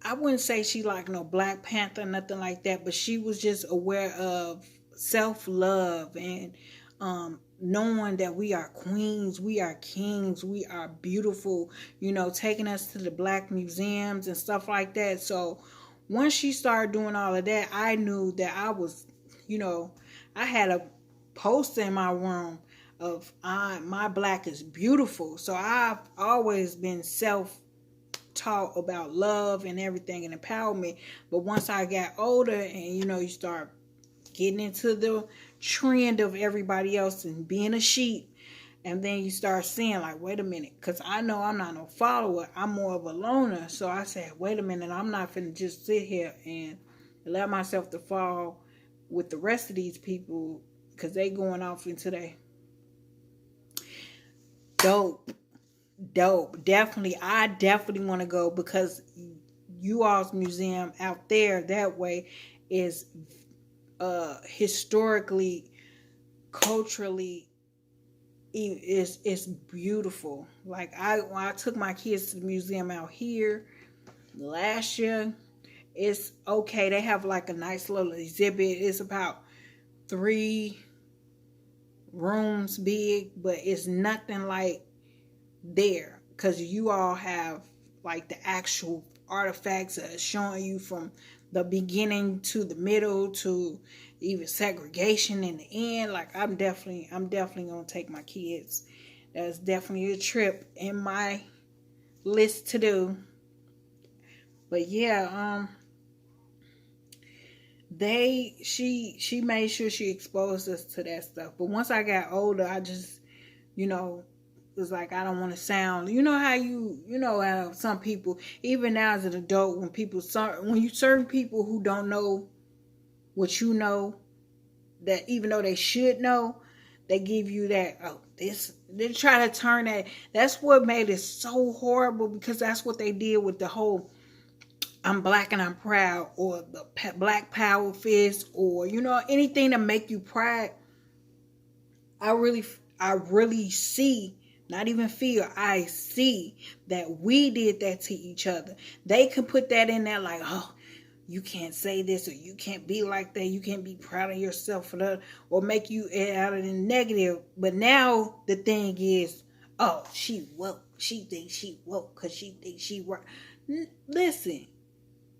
I wouldn't say she like no Black Panther, nothing like that, but she was just aware of self-love and knowing that we are queens, we are kings, we are beautiful, taking us to the Black museums and stuff like that. So once she started doing all of that, I knew that I was, I had a poster in my room of my Black is beautiful. So I've always been self-taught about love and everything and empowerment. But once I got older and you start getting into the trend of everybody else and being a sheep, and then you start seeing like, wait a minute, because I know I'm not no follower, I'm more of a loner. So I said, wait a minute, I'm not finna just sit here and allow myself to fall with the rest of these people, because they going off into their dope. Definitely, I definitely want to go, because you all's museum out there that way is historically, culturally, it's beautiful. Like when I took my kids to the museum out here last year, it's okay. They have like a nice little exhibit. It's about 3 rooms big, but it's nothing like there, because you all have like the actual artifacts showing you from the beginning to the middle to even segregation in the end. Like I'm definitely gonna take my kids. That's definitely a trip in my list to do. But yeah, she made sure she exposed us to that stuff. But once I got older, I just it's like I don't want to sound. You know how how some people, even now as an adult, when certain people who don't know what you know, that even though they should know, they give you that, they try to turn that. That's what made it so horrible, because that's what they did with the whole I'm Black and I'm proud, or the Black Power fist, or anything to make you proud. I really see, not even feel, I see that we did that to each other. They can put that in there like, oh, you can't say this, or you can't be like that, you can't be proud of yourself for that, or make you out of the negative. But now the thing is, oh, she woke, she thinks she woke because she thinks she right. Listen,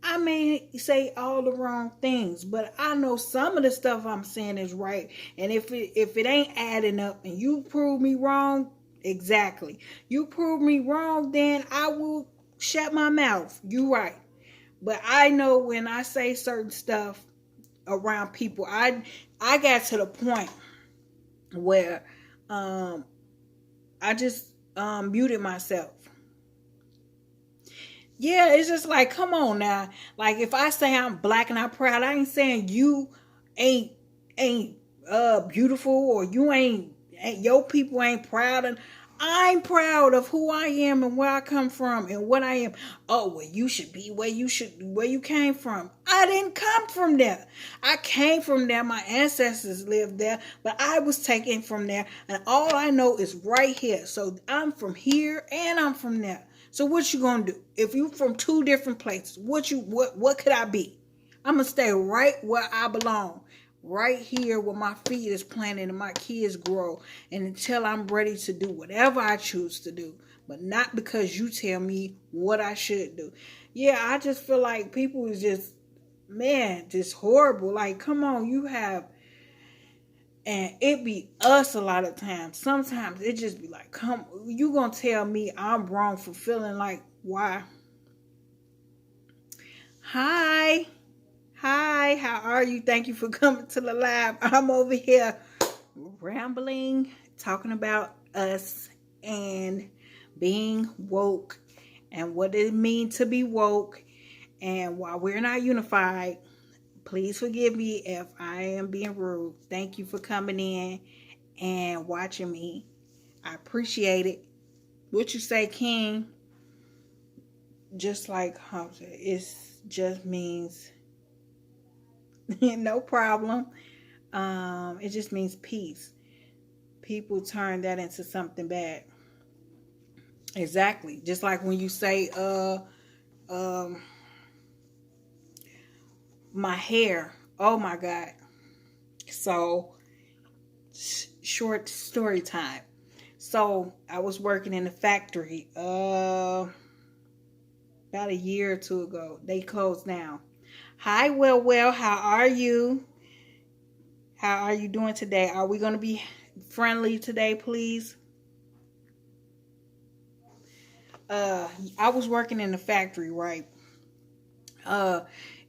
I may say all the wrong things, but I know some of the stuff I'm saying is right. And if it ain't adding up and you prove me wrong, exactly, you prove me wrong, then I will shut my mouth. You right. But I know when I say certain stuff around people, I got to the point where I just muted myself. Yeah, it's just like, come on now. Like if I say I'm Black and I'm proud, I ain't saying you ain't beautiful, or you ain't your people ain't proud. And I'm proud of who I am and where I come from and what I am. Oh, well, you should be where you came from. I didn't come from there. I came from there. My ancestors lived there, but I was taken from there, and all I know is right here. So I'm from here and I'm from there. So what you gonna do? If you from 2 different places, what could I be? I'm gonna stay right where I belong. Right here where my feet is planted and my kids grow, and until I'm ready to do whatever I choose to do, but not because you tell me what I should do. Yeah, I just feel like people is just, man, just horrible. Like, come on, and it be us a lot of times. Sometimes it just be like, come, you gonna tell me I'm wrong for feeling like, why? Hi, how are you? Thank you for coming to the live. I'm over here rambling talking about us and being woke and what it means to be woke. And while we're not unified, please forgive me if I am being rude. Thank you for coming in and watching me. I appreciate it. What you say, King? Just like Hamza, it just means no problem. It just means peace. People turn that into something bad. Exactly. Just like when you say, my hair. Oh my God. So, short story time. So, I was working in a factory about a year or two ago. They closed down. Hi, well, how are you? How are you doing today? Are we going to be friendly today, please? I was working in the factory, right?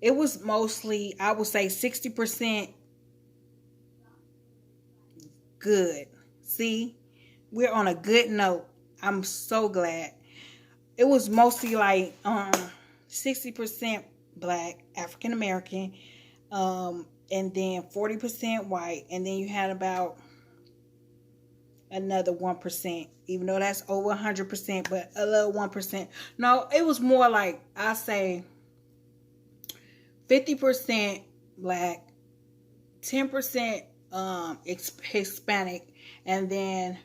It was mostly, I would say 60% good. See, we're on a good note. I'm so glad. It was mostly like 60% black, African American, and then 40% white, and then you had about another 1%, even though that's over 100%, but a little 1%. No, it was more like, I say 50% black, 10% Hispanic, and then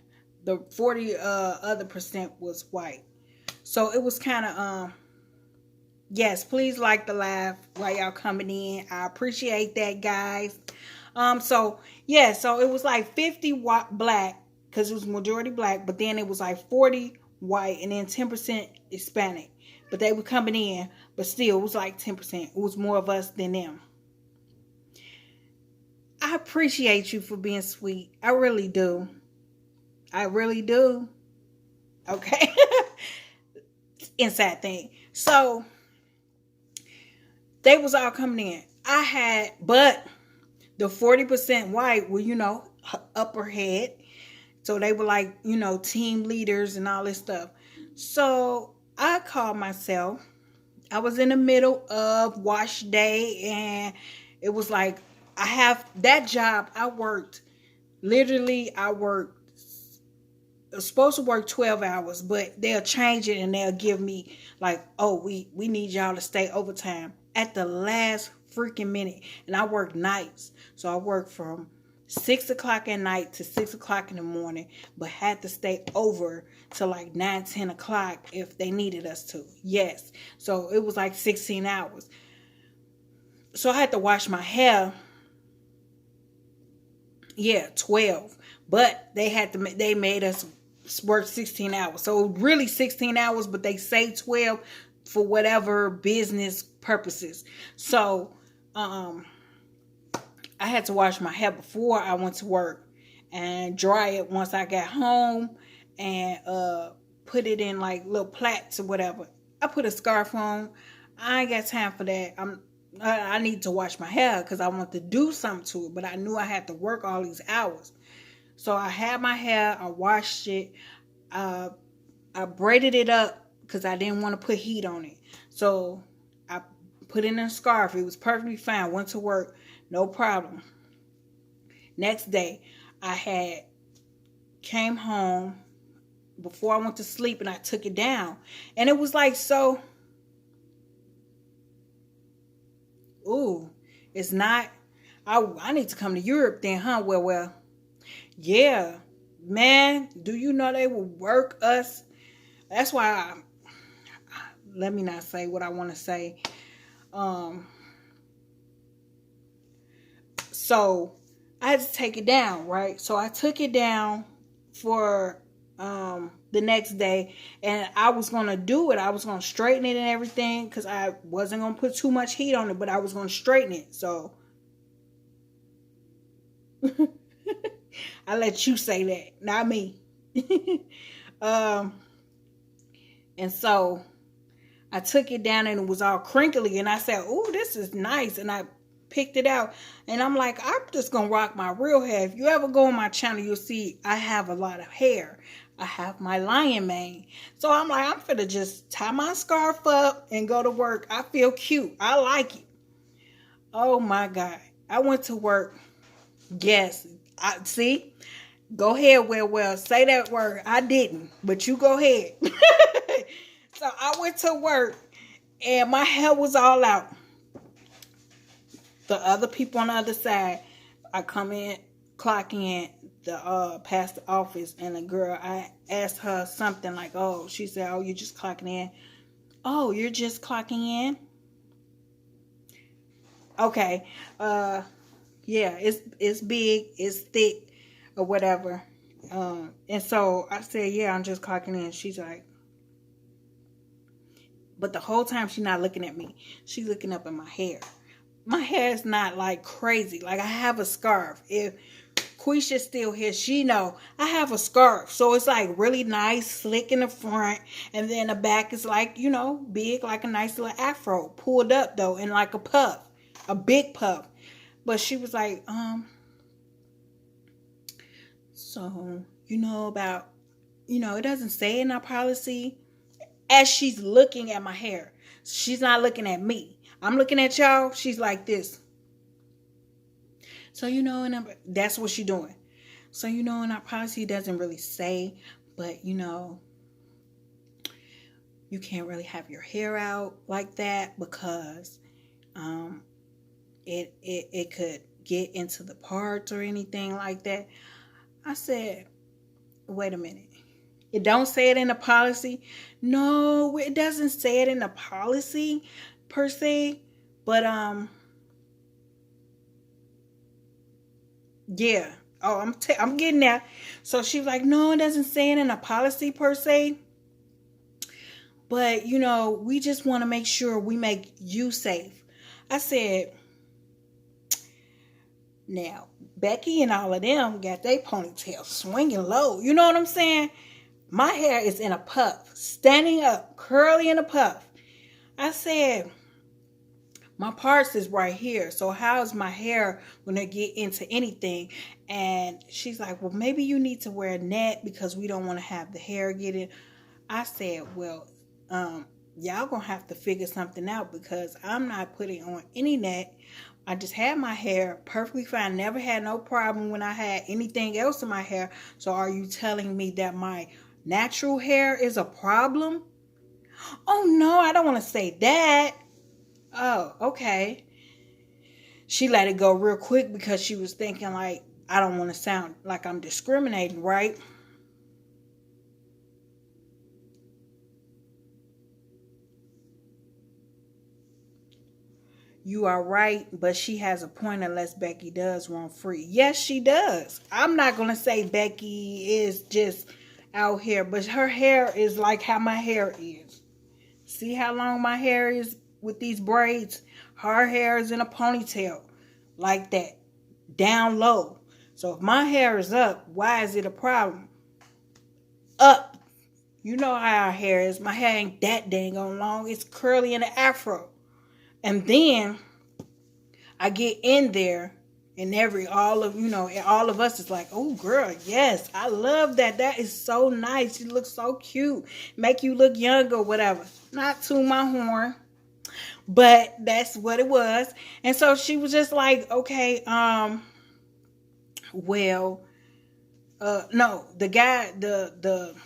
the 40 other percent was white. So it was kind of yes, please like the live while y'all coming in. I appreciate that, guys. So yeah, so it was like 50 white, black, because it was majority black, but then it was like 40 white and then 10% Hispanic. But they were coming in, but still it was like 10%. It was more of us than them. I appreciate you for being sweet. I really do. I really do. Okay. Inside thing. So they was all coming in. I had, but the 40% white were, upper head. So they were like, team leaders and all this stuff. So I called myself. I was in the middle of wash day, and it was like, I have that job. I worked supposed to work 12 hours, but they'll change it and they'll give me like, oh, we need y'all to stay overtime at the last freaking minute. And I work nights. So I work from 6 o'clock at night to 6 o'clock in the morning, but had to stay over to like 9, 10 o'clock if they needed us to. Yes. So it was like 16 hours. So I had to wash my hair. Yeah, 12. But they made us work 16 hours. So really 16 hours, but they say 12 for whatever business purposes. So I had to wash my hair before I went to work and dry it once I got home and put it in like little plaits or whatever. I put a scarf on. I ain't got time for that. I need to wash my hair because I want to do something to it, but I knew I had to work all these hours. So I had my hair, I washed it, I braided it up because I didn't want to put heat on it. So I put it in a scarf. It was perfectly fine. Went to work, no problem. Next day, I came home before I went to sleep and I took it down. And it was like, so, ooh, it's not, I need to come to Europe then, huh? Well, yeah, man, do you know they will work us? That's why let me not say what I want to say. So I had to take it down, right? So I took it down for the next day, and I was going to do it. I was going to straighten it and everything because I wasn't going to put too much heat on it, but I was going to straighten it. So I let you say that, not me. And so I took it down and it was all crinkly, and I said, "Oh, this is nice." And I picked it out. And I'm like, I'm just going to rock my real hair. If you ever go on my channel, you'll see I have a lot of hair. I have my lion mane. So I'm like, I'm finna just tie my scarf up and go to work. I feel cute. I like it. Oh my God. I went to work. Yes. I see. Go ahead, well, say that word. I didn't, but you go ahead. So I went to work and my hair was all out. The other people on the other side, I come in, clock in, past the office, and the girl, I asked her something like, oh, she said, oh, you're just clocking in. Oh, you're just clocking in? Okay. Yeah, it's big, it's thick, or whatever. And so I said, yeah, I'm just clocking in. She's like, but the whole time she's not looking at me. She's looking up at my hair. My hair is not like crazy. Like I have a scarf. If Quisha's still here, she know I have a scarf. So it's like really nice, slick in the front. And then the back is like, you know, big, like a nice little afro. Pulled up though, in like a puff. A big puff. But she was like, so, you know about, you know, it doesn't say in our policy. As she's looking at my hair. She's not looking at me. I'm looking at y'all. She's like this. So, you know, and that's what she's doing. So, you know, in our policy, it doesn't really say, but, you know, you can't really have your hair out like that because it could get into the parts or anything like that. I said, wait a minute. It don't say it in the policy. No, it doesn't say it in the policy per se. But yeah. Oh, I'm getting there. So she was like, no, it doesn't say it in the policy per se. But you know, we just want to make sure we make you safe. I said, now Becky and all of them got their ponytail swinging low. You know what I'm saying? My hair is in a puff, standing up, curly in a puff. I said, my parts is right here. So how is my hair when they get into anything? And she's like, well, maybe you need to wear a net because we don't want to have the hair get in. I said, well, y'all gonna have to figure something out because I'm not putting on any net. I just had my hair perfectly fine. Never had no problem when I had anything else in my hair. So are you telling me that my natural hair is a problem? Oh no, I don't want to say that. Oh, okay. She let it go real quick because she was thinking like, I don't want to sound like I'm discriminating, right? You are right, but she has a point unless Becky does want free. Yes, she does. I'm not going to say Becky is just out here, but her hair is like how my hair is. See how long my hair is with these braids? Her hair is in a ponytail like that, down low. So if my hair is up, why is it a problem? Up. You know how our hair is. My hair ain't that dang on long. It's curly in an afro. And then I get in there and all of us is like, oh girl, yes, I love that. That is so nice. You look so cute. Make you look younger, whatever. Not to my horn, but that's what it was. And so she was just like, okay, well, no, the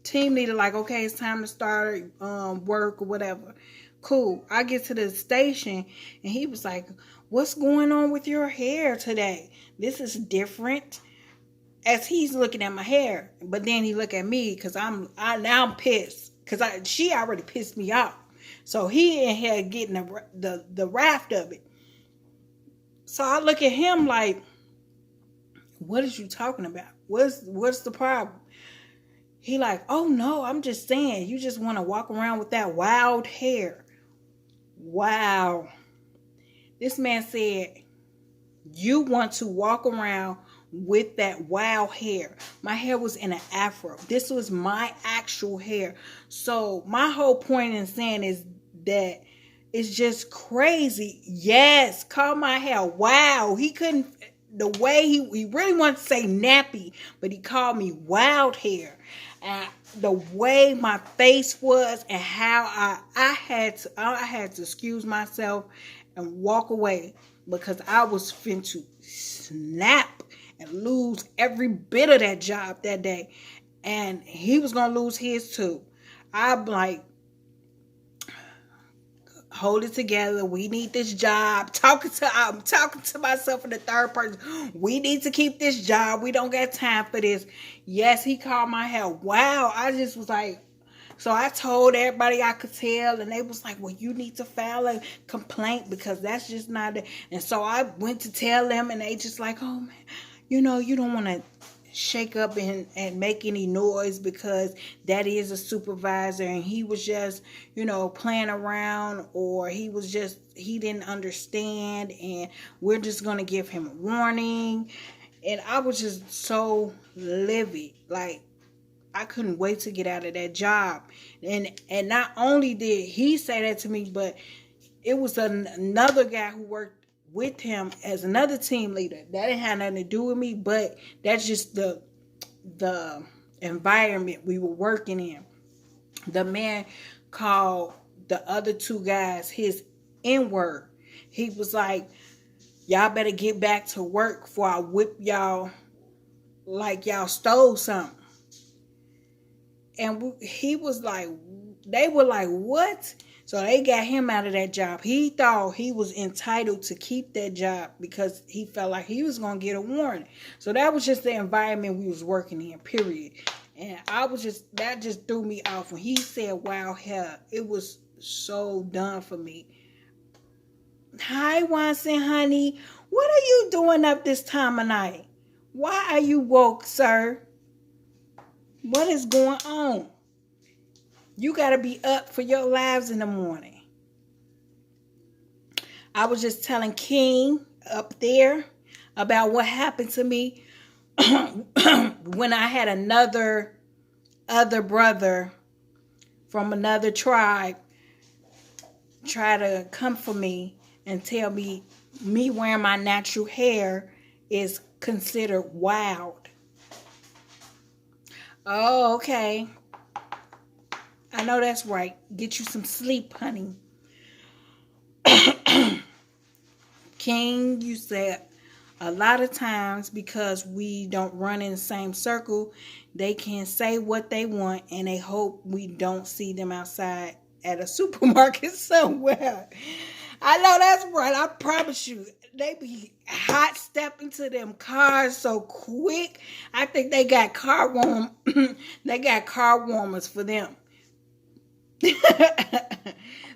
team leader like, okay, it's time to start work or whatever. Cool. I get to the station and he was like, what's going on with your hair today? This is different. As he's looking at my hair, but then he look at me because I'm pissed because she already pissed me off. So he in here getting the raft of it. So I look at him like, what is you talking about? What's the problem? He like, oh no, I'm just saying, you just want to walk around with that wild hair. Wow. This man said, you want to walk around with that wild hair. My hair was in an afro. This was my actual hair. So my whole point in saying is that is just crazy. Yes, call my hair. Wow. He couldn't, the way he really wanted to say nappy, but he called me wild hair. And the way my face was and how I had to excuse myself and walk away because I was fin to snap and lose every bit of that job that day. And he was gonna lose his too. I'm like, hold it together. We need this job. I'm talking to myself in the third person. We need to keep this job. We don't got time for this. Yes, he called my hair. Wow. I just was like, so I told everybody I could tell, and they was like, well, you need to file a complaint because that's just not it. And so I went to tell them, and they just like, oh man, you don't want to shake up and make any noise because that is a supervisor and he was just, playing around, or he didn't understand, and we're just going to give him a warning. And I was just so livid. Like, I couldn't wait to get out of that job. And not only did he say that to me, but it was another guy who worked with him as another team leader. That didn't have nothing to do with me, but that's just the environment we were working in. The man called the other two guys his N-word. He was like, y'all better get back to work before I whip y'all like y'all stole something. And he was like, they were like, what? So they got him out of that job. He thought he was entitled to keep that job because he felt like he was going to get a warning. So that was just the environment we was working in, period. And that just threw me off. When he said, wow, hell, it was so done for me. Hi, Watson, honey. What are you doing up this time of night? Why are you woke, sir? What is going on? You got to be up for your lives in the morning. I was just telling King up there about what happened to me when I had other brother from another tribe try to come for me and tell me wearing my natural hair is considered wild. Oh, okay. I know that's right. Get you some sleep, honey. King, you said a lot of times because we don't run in the same circle, they can say what they want and they hope we don't see them outside at a supermarket somewhere. I know that's right. I promise you. They be hot stepping to them cars so quick. I think they got they got car warmers for them.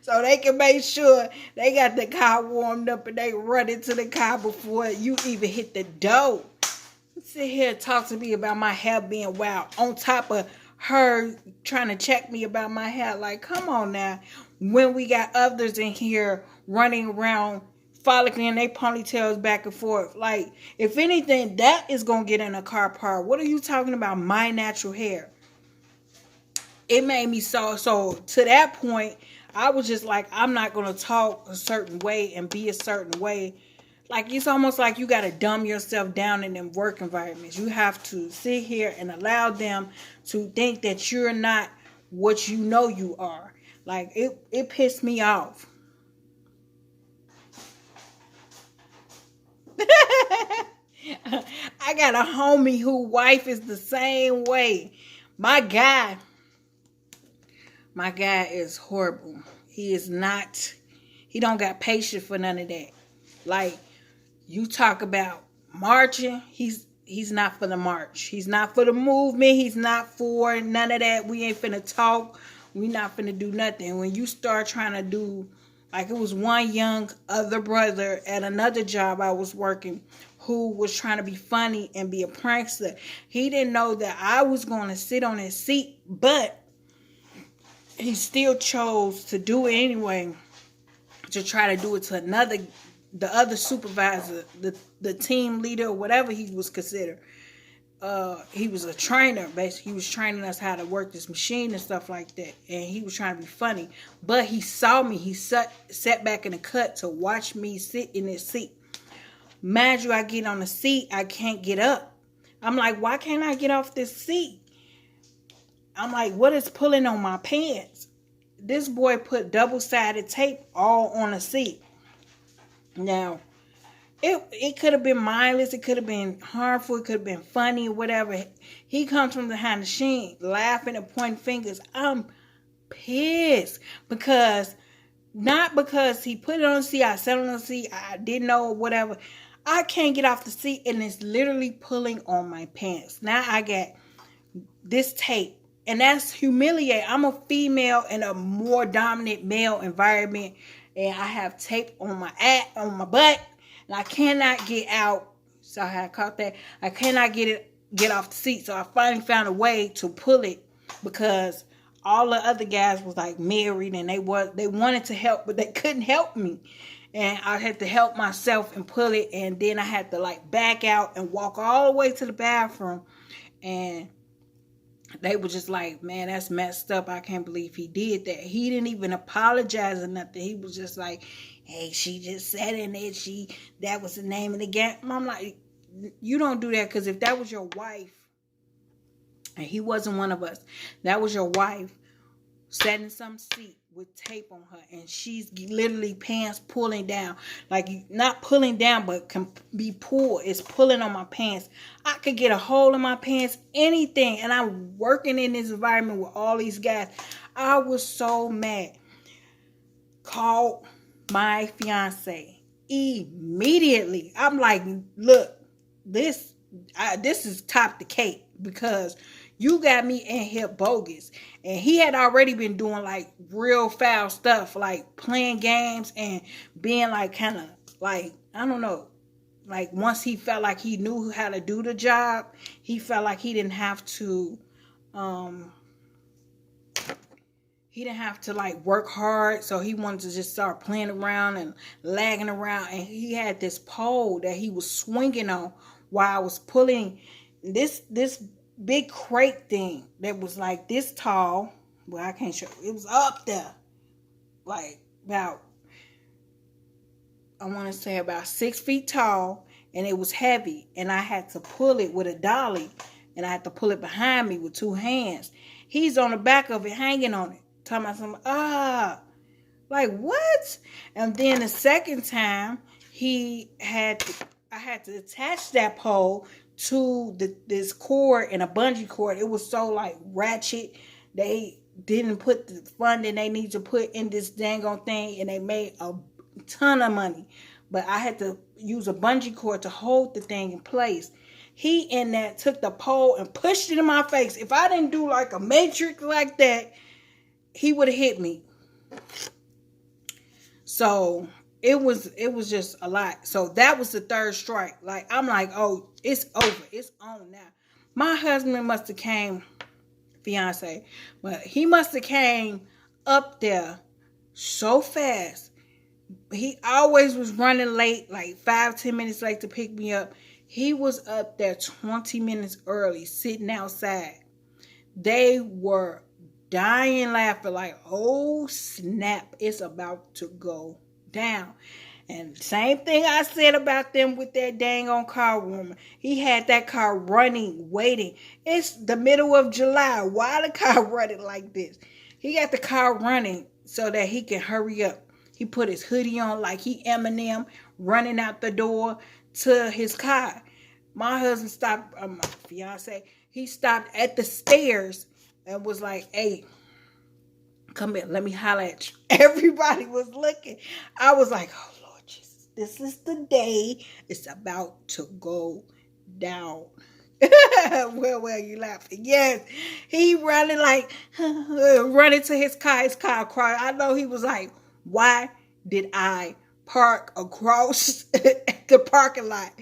So they can make sure they got the car warmed up and they run into the car before you even hit the door. Sit here and talk to me about my hair being wild on top of her trying to check me about my hair. Like, come on now. When we got others in here running around frolicking their ponytails back and forth. Like, if anything, that is going to get in a car part. What are you talking about? My natural hair. It made me so to that point, I was just like, I'm not going to talk a certain way and be a certain way. Like, it's almost like you got to dumb yourself down in them work environments. You have to sit here and allow them to think that you're not what you know you are. Like, it pissed me off. I got a homie whose wife is the same way. My guy is horrible. He don't got patience for none of that. Like, you talk about marching, he's not for the march. He's not for the movement. He's not for none of that. We ain't finna talk. We not finna do nothing. When you start trying to do, like, it was one young other brother at another job I was working who was trying to be funny and be a prankster. He didn't know that I was going to sit on his seat, but he still chose to do it anyway, to try to do it to the other supervisor, the team leader, or whatever he was considered. he was a trainer. Basically, he was training us how to work this machine and stuff like that. And he was trying to be funny, but he saw me. He sat back in the cut to watch me sit in this seat. Mind you, I get on the seat, I can't get up. I'm like, why can't I get off this seat? I'm like, what is pulling on my pants? This boy put double-sided tape all on the seat. Now, it could have been mindless, it could have been harmful, it could have been funny, whatever. He comes from behind the machine, laughing and pointing fingers. I'm pissed not because he put it on the seat, I sat on the seat, I didn't know, whatever. I can't get off the seat, and it's literally pulling on my pants. Now I got this tape, and that's humiliating. I'm a female in a more dominant male environment, and I have tape on my butt, and I cannot get out. So I caught that. I cannot get off the seat. So I finally found a way to pull it, because all the other guys was like married, and they wanted to help, but they couldn't help me. And I had to help myself and pull it, and then I had to like back out and walk all the way to the bathroom. And they were just like, man, that's messed up. I can't believe he did that. He didn't even apologize or nothing. He was just like, hey, she just said it. That was the name of the game. I'm like, you don't do that, because if that was your wife, and he wasn't one of us, that was your wife sat in some seat with tape on her, and she's literally pants pulling down, like not pulling down, but can be pulled. It's pulling on my pants. I could get a hole in my pants, anything. And I'm working in this environment with all these guys. I was so mad. Called my fiance immediately. I'm like, look, this is top the cake, because you got me in here bogus. And he had already been doing like real foul stuff, like playing games and being like kind of like, I don't know, like once he felt like he knew how to do the job, he felt like he didn't have to like work hard. So he wanted to just start playing around and lagging around. And he had this pole that he was swinging on while I was pulling this big crate thing that was like this tall. Well, I can't show. It was up there, like about, I want to say about 6 feet tall, and it was heavy. And I had to pull it with a dolly, and I had to pull it behind me with 2 hands. He's on the back of it, hanging on it, talking about something. Like what? And then the second time, I had to attach that pole to this cord and a bungee cord. It was so like ratchet. They didn't put the funding they need to put in this dang on thing, and they made a ton of money. But I had to use a bungee cord to hold the thing in place. He in that took the pole and pushed it in my face. If I didn't do like a matrix like that, he would have hit me. So it was just a lot. So that was the third strike. Like, I'm like, oh, it's over. It's on now. My husband must have came, fiance, but he must have came up there so fast. He always was running late, like 5-10 minutes late to pick me up. He was up there 20 minutes early, sitting outside. They were dying laughing, like, oh snap, it's about to go down. And same thing I said about them with that dang on car woman. He had that car running, waiting. It's the middle of July. Why the car running like this? He got the car running so that he can hurry up. He put his hoodie on like he Eminem, running out the door to his car. My husband stopped, my fiance, he stopped at the stairs and was like, hey, come here, let me holler at you. Everybody was looking. I was like, oh, Lord Jesus, this is the day it's about to go down. well, you laughing. Yes, he running like, running to his car crying. I know he was like, why did I park across the parking lot?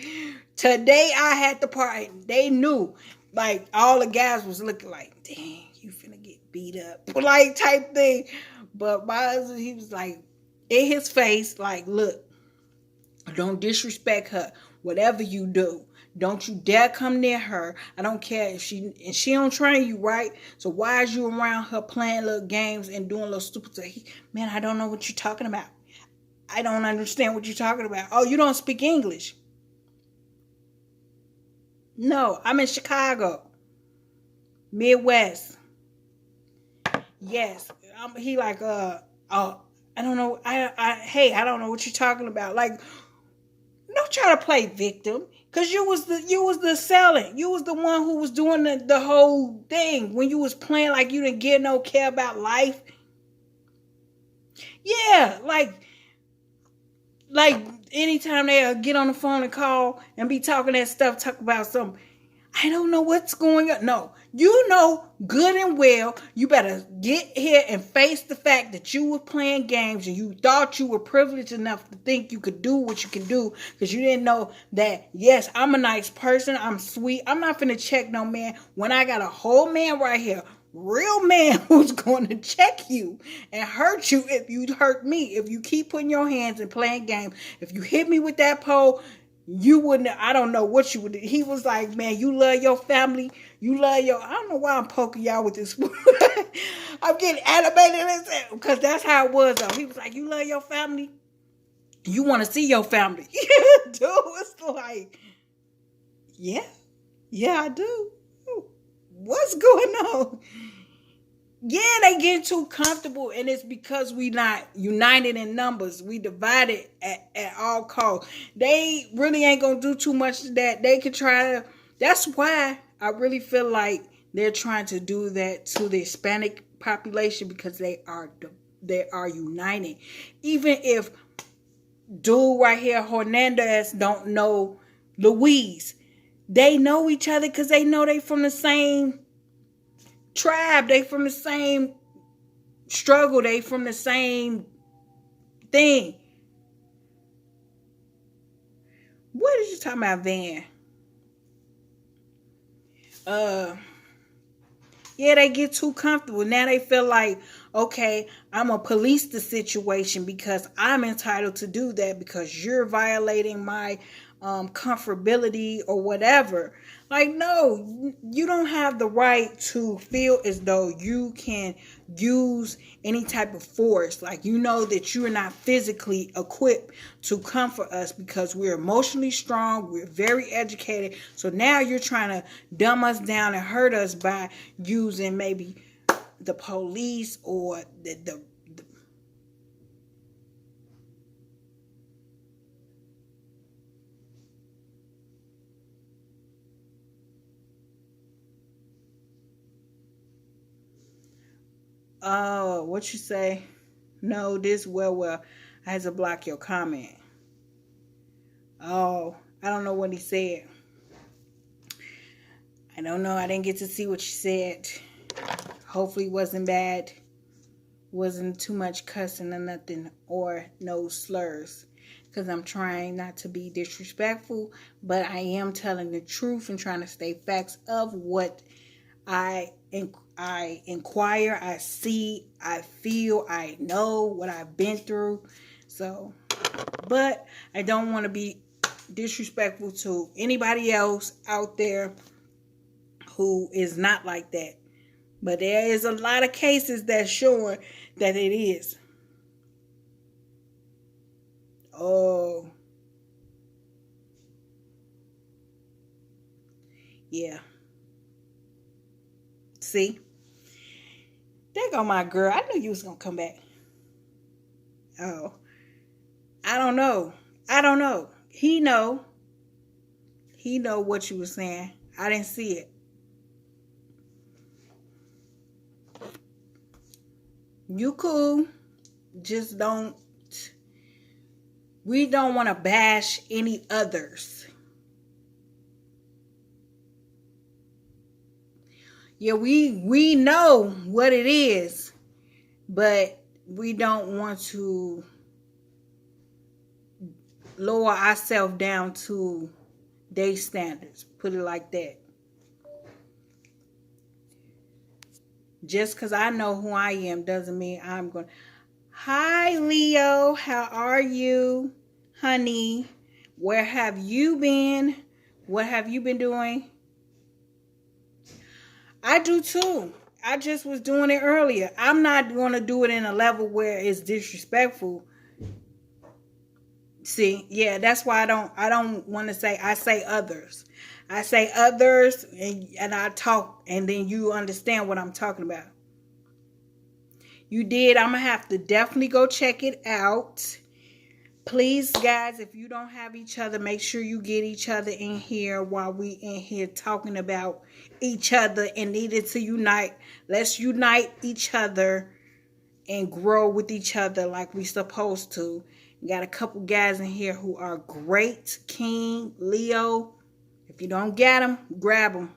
Today I had to park. They knew. Like, all the guys was looking like, dang, you finna get beat up. Like, type thing. But my husband, he was like, in his face, like, look, don't disrespect her. Whatever you do, Don't you dare come near her. I don't care if she don't train you, right? So why is you around her playing little games and doing little stupid stuff? Man, I don't know what you're talking about. I don't understand what you're talking about. Oh, you don't speak English. No, I'm in Chicago, Midwest. Yes, he like oh, I don't know. Hey, I don't know what you're talking about. Like, don't try to play victim, cause you was the selling. You was the one who was doing the whole thing when you was playing like you didn't get no care about life. Yeah, like anytime they get on the phone and call and be talking that stuff, talk about something. I don't know what's going on. No, you know good and well you better get here and face the fact that you were playing games and you thought you were privileged enough to think you could do what you can do because you didn't know that, yes, I'm a nice person. I'm sweet. I'm not finna check no man when I got a whole man right here. Real man who's going to check you and hurt you if you hurt me. If you keep putting your hands and playing games. If you hit me with that pole, you wouldn't, I don't know what you would do. He was like, man, you love your family. You love your, I don't know why I'm poking y'all with this. I'm getting animated because that's how it was though. He was like, you love your family. You want to see your family. Dude, it's like, yeah, I do. What's going on? Yeah, they get too comfortable, and it's because we not united in numbers. We divided at all costs. They really ain't gonna do too much to that. They could try to. That's why I really feel like they're trying to do that to the Hispanic population because they are united. Even if dude right here, Hernandez, don't know Louise, they know each other because they know they from the same tribe, they from the same struggle, they from the same thing. What is you talking about, Van? Yeah, they get too comfortable. Now they feel like, okay, I'm gonna police the situation because I'm entitled to do that because you're violating my comfortability or whatever. Like, no, you don't have the right to feel as though you can use any type of force. Like, you know that you're not physically equipped to comfort us because we're emotionally strong, we're very educated. So now you're trying to dumb us down and hurt us by using maybe the police or the oh, what you say? No, this well, I had to block your comment. Oh, I don't know what he said. I don't know. I didn't get to see what you said. Hopefully it wasn't bad. Wasn't too much cussing or nothing or no slurs. Because I'm trying not to be disrespectful, but I am telling the truth and trying to stay facts of what I inquire, I see, I feel, I know what I've been through. So, but I don't want to be disrespectful to anybody else out there who is not like that. But there is a lot of cases that's showing that it is. Oh, yeah. See? There go my girl. I knew you was going to come back. Oh, I don't know. I don't know. He know. He know what you were saying. I didn't see it. You cool. Just don't. We don't want to bash any others. Yeah, we know what it is, but we don't want to lower ourselves down to their standards. Put it like that. Just because I know who I am doesn't mean I'm going to. Hi, Leo. How are you, honey? Where have you been? What have you been doing? I do too. I just was doing it earlier. I'm not going to do it in a level where it's disrespectful. See, yeah, that's why I don't want to say, I say others. I say others, and I talk, and then you understand what I'm talking about. You did. I'm gonna have to definitely go check it out. Please, guys, if you don't have each other, make sure you get each other in here while we in here talking about each other and needed to unite. Let's unite each other and grow with each other like we supposed to. Got a couple guys in here who are great. King, Leo. If you don't get them, grab them.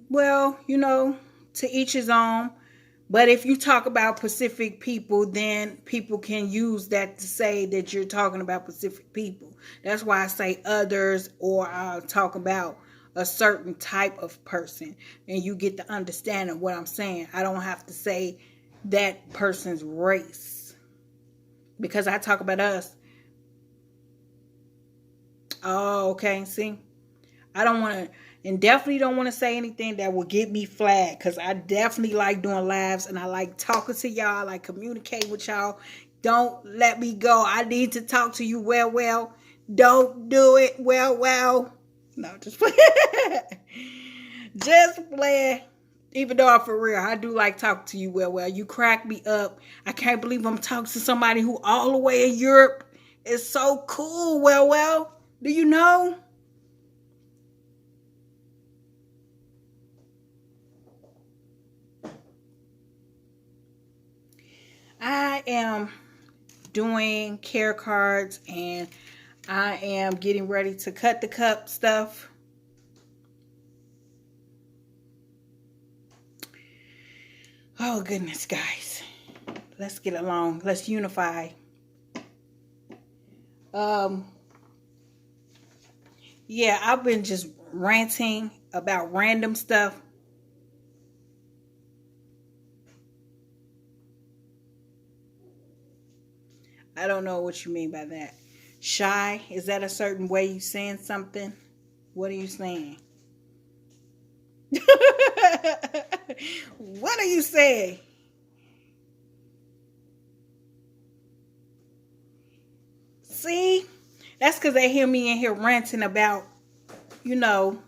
Well, to each his own. But if you talk about Pacific people, then people can use that to say that you're talking about Pacific people. That's why I say others, or I'll talk about a certain type of person. And you get the understanding of what I'm saying. I don't have to say that person's race, because I talk about us. Oh, okay. See, I don't want to, and definitely don't want to say anything that will get me flagged, because I definitely like doing lives and I like talking to y'all. I like communicate with y'all. Don't let me go. I need to talk to you well. Don't do it well. No, just play. Just play. Even though I'm for real, I do like talking to you well. You crack me up. I can't believe I'm talking to somebody who all the way in Europe. It's so cool. Well. Do you know? I am doing care cards, and I am getting ready to cut the cup stuff. Oh goodness, guys. Let's get along. Let's unify. Yeah, I've been just ranting about random stuff. I don't know what you mean by that. Shy? Is that a certain way you saying something? What are you saying? What are you saying? See? That's because they hear me in here ranting about, how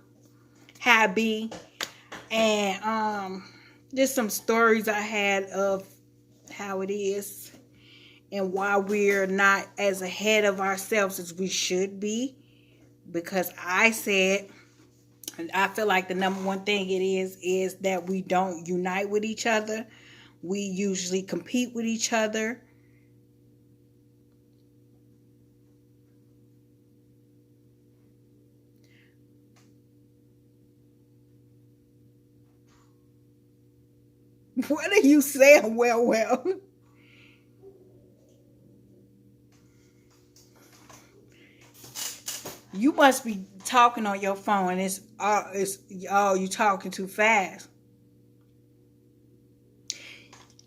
I be. And just some stories I had of how it is and why we're not as ahead of ourselves as we should be. Because I said, and I feel like the number one thing it is that we don't unite with each other. We usually compete with each other. What are you saying? Well. You must be talking on your phone. You talking too fast.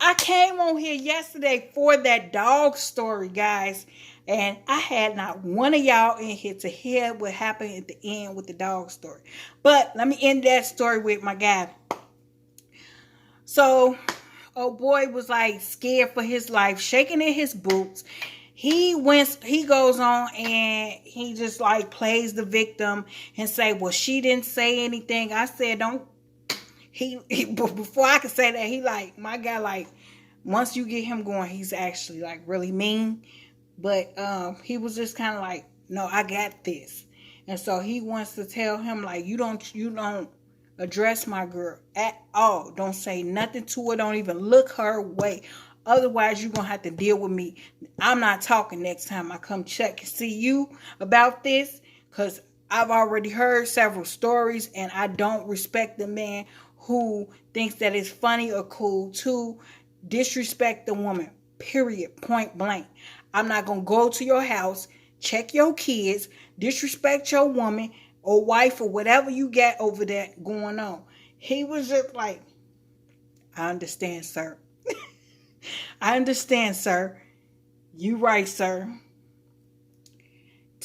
I came on here yesterday for that dog story, guys, and I had not one of y'all in here to hear what happened at the end with the dog story. But let me end that story with my guy. So, old boy was like scared for his life, shaking in his boots. He goes on and he just like plays the victim and say, well, she didn't say anything. I said, don't. Before I could say that, he like, my guy, like, once you get him going, he's actually like really mean. But he was just kind of like, no, I got this. And so he wants to tell him, like, you don't address my girl at all. Don't say nothing to her. Don't even look her way. Otherwise, you're going to have to deal with me. I'm not talking next time I come check and see you about this, because I've already heard several stories, and I don't respect the man who thinks that it's funny or cool to disrespect the woman. Period. Point blank. I'm not going to go to your house, check your kids, disrespect your woman or wife or whatever you got over there going on. He was just like, I understand, sir. I understand, sir. You right, sir.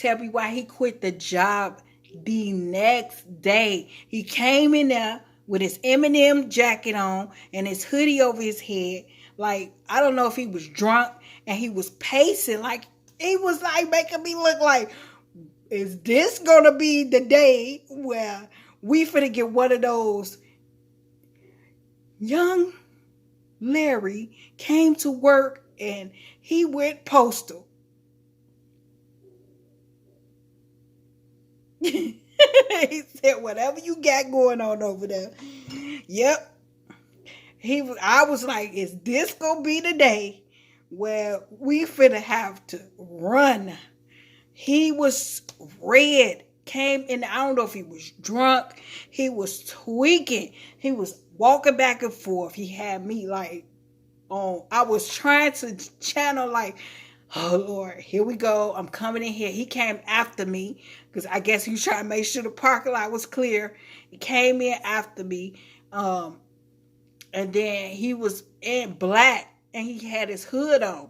tell me why he quit the job the next day. He came in there with his Eminem jacket on and his hoodie over his head. Like, I don't know if he was drunk, and he was pacing. Like, he was like making me look like, is this gonna be the day where we finna get one of those young Larry came to work and he went postal? He said, whatever you got going on over there. Yep. I was like, is this gonna be the day where we finna have to run? He was red. Came in, I don't know if he was drunk. He was tweaking. He was walking back and forth. He had me like, I was trying to channel like, oh Lord, here we go. I'm coming in here. He came after me because I guess he was trying to make sure the parking lot was clear. He came in after me. And then he was in black and he had his hood on.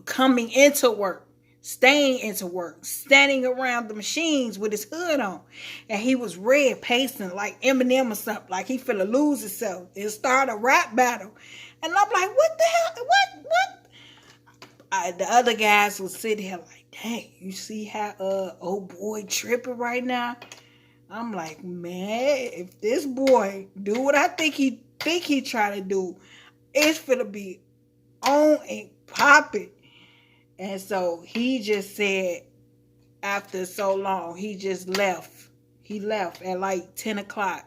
Coming into work, staying into work, standing around the machines with his hood on. And he was red, pacing like Eminem or something, like he finna lose himself and start a rap battle. And I'm like, what the hell? What? The other guys was sitting here like, dang, you see how old boy tripping right now? I'm like, man, if this boy do what I think he try to do, it's finna be on and popping. And so he just said, after so long, he just left. He left at like 10 o'clock.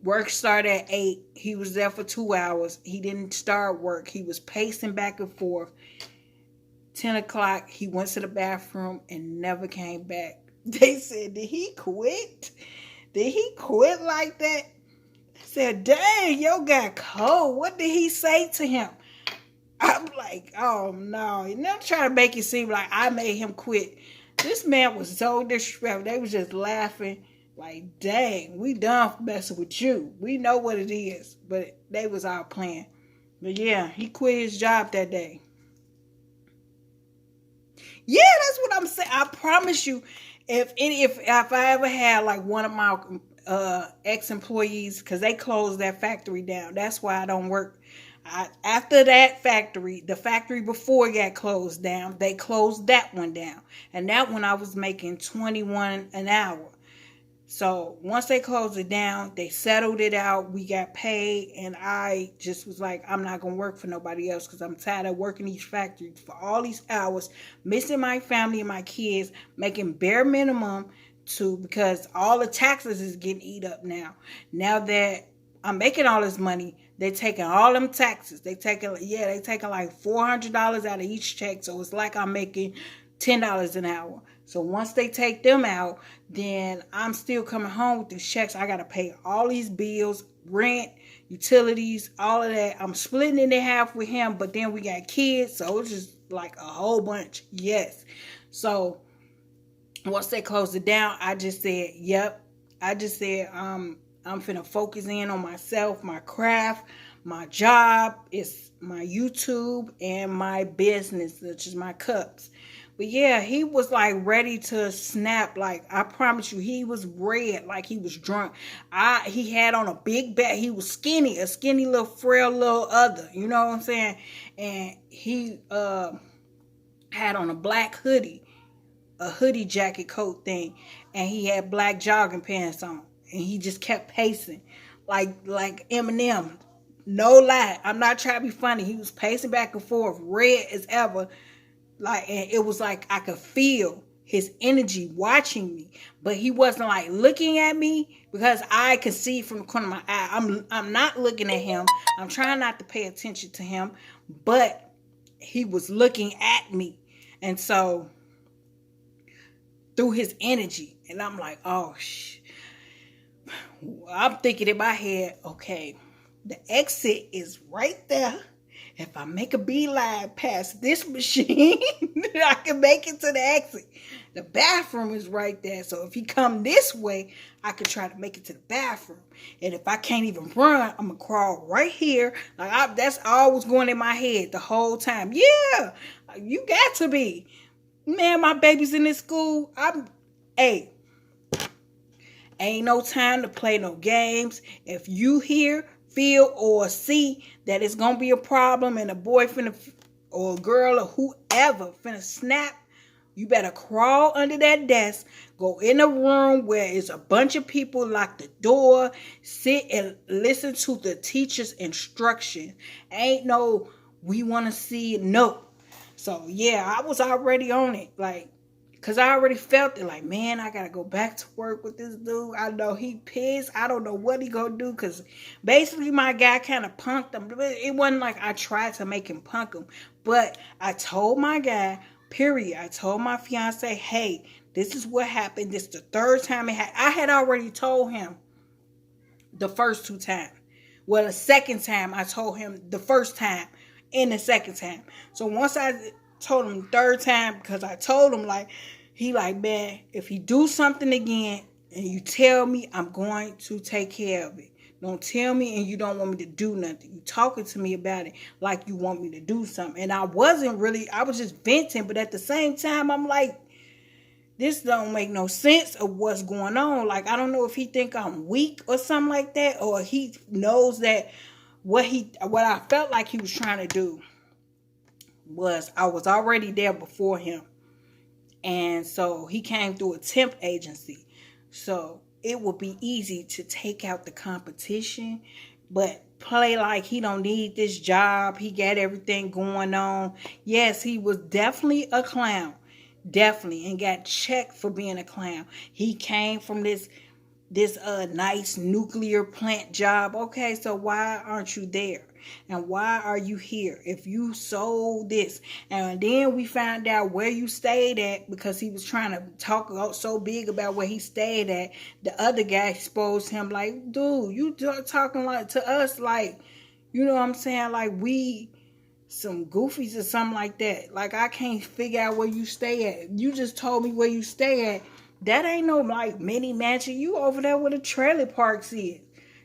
Work started at 8. He was there for 2 hours. He didn't start work. He was pacing back and forth. 10 o'clock, he went to the bathroom and never came back. They said, did he quit? Did he quit like that? I said, dang, yo got cold. What did he say to him? I'm like, oh no. You're not trying to make it seem like I made him quit. This man was so disrespectful. They was just laughing. Like, dang, we done messing with you. We know what it is. But they was our plan. But yeah, he quit his job that day. Yeah, that's what I'm saying. I promise you, if I ever had like one of my ex-employees, because they closed that factory down. That's why I don't work. After that factory, the factory before it got closed down, they closed that one down. And that one I was making $21 an hour. So once they closed it down, they settled it out. We got paid, and I just was like, I'm not going to work for nobody else because I'm tired of working these factories for all these hours, missing my family and my kids, making bare minimum because all the taxes is getting eat up now. Now that I'm making all this money, they're taking all them taxes. They taking like $400 out of each check. So it's like I'm making $10 an hour. So once they take them out, then I'm still coming home with these checks. I got to pay all these bills, rent, utilities, all of that. I'm splitting it in half with him, but then we got kids. So it's just like a whole bunch. Yes. So once they closed it down, I just said, yep. I just said, I'm finna focus in on myself, my craft, my job, it's my YouTube, and my business, which is my cups. But yeah, he was like ready to snap. Like, I promise you, he was red, like he was drunk. He had on a big bag. He was skinny, a skinny little frail little other. You know what I'm saying? And he had on a black hoodie, a hoodie jacket coat thing, and he had black jogging pants on. And he just kept pacing like Eminem. No lie. I'm not trying to be funny. He was pacing back and forth, red as ever. Like, and it was like I could feel his energy watching me. But he wasn't like looking at me because I could see from the corner of my eye. I'm not looking at him. I'm trying not to pay attention to him. But he was looking at me. And so through his energy. And I'm like, oh, I'm thinking in my head, okay, the exit is right there. If I make a beeline past this machine, I can make it to the exit. The bathroom is right there. So if he come this way, I can try to make it to the bathroom. And if I can't even run, I'm going to crawl right here. That's all was going in my head the whole time. Yeah, you got to be. Man, my baby's in this school. Hey, ain't no time to play no games. If you hear, feel, or see that it's gonna be a problem and a boy finna or a girl or whoever finna snap, you better crawl under that desk, go in a room where it's a bunch of people, lock the door, sit and listen to the teacher's instruction. Ain't no we wanna see it. No. So yeah, I was already on it. Like, cause I already felt it, like, man, I gotta go back to work with this dude. I know he pissed. I don't know what he gonna do. Cause basically my guy kind of punked him. It wasn't like I tried to make him punk him. But I told my guy, period. I told my fiance, hey, this is what happened. This is the third time it happened. I had already told him the first two times. Well, the second time I told him the first time and the second time. So once I told him the third time, because I told him, like, he like, man, if he do something again and you tell me, I'm going to take care of it. Don't tell me and you don't want me to do nothing. You talking to me about it like you want me to do something. And I was just venting, but at the same time, I'm like, this don't make no sense of what's going on. Like, I don't know if he think I'm weak or something like that, or he knows that what I felt like he was trying to do was I was already there before him. And so he came through a temp agency. So it would be easy to take out the competition, but play like he don't need this job. He got everything going on. Yes, he was definitely a clown. Definitely. And got checked for being a clown. He came from this nice nuclear plant job. Okay, so why aren't you there? And why are you here? If you sold this, and then we found out where you stayed at, because he was trying to talk so big about where he stayed at. The other guy exposed him like, dude, you talking like to us like, you know what I'm saying? Like we some goofies or something like that. Like, I can't figure out where you stay at. You just told me where you stay at. That ain't no like mini mansion. You over there where the trailer parks is.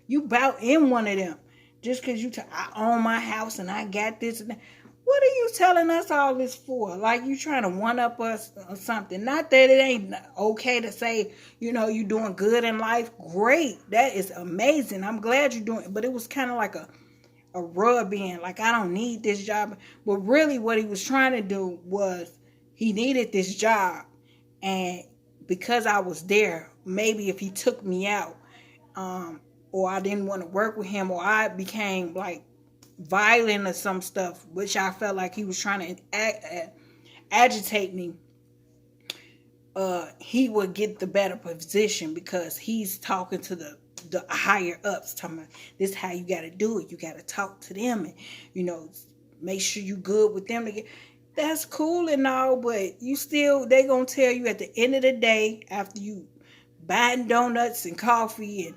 You bout in one of them. Just because I own my house and I got this and that. What are you telling us all this for? Like, you trying to one up us or something. Not that it ain't okay to say, you doing good in life. Great. That is amazing. I'm glad you're doing it. But it was kind of like a rub in. Like, I don't need this job. But really what he was trying to do was he needed this job. And because I was there, maybe if he took me out, or I didn't want to work with him, or I became like violent or some stuff, which I felt like he was trying to agitate me, he would get the better position because he's talking to the higher ups, talking about this is how you got to do it. You got to talk to them and, make sure you good with them. That's cool and all, but they gonna tell you at the end of the day, after you buying donuts and coffee and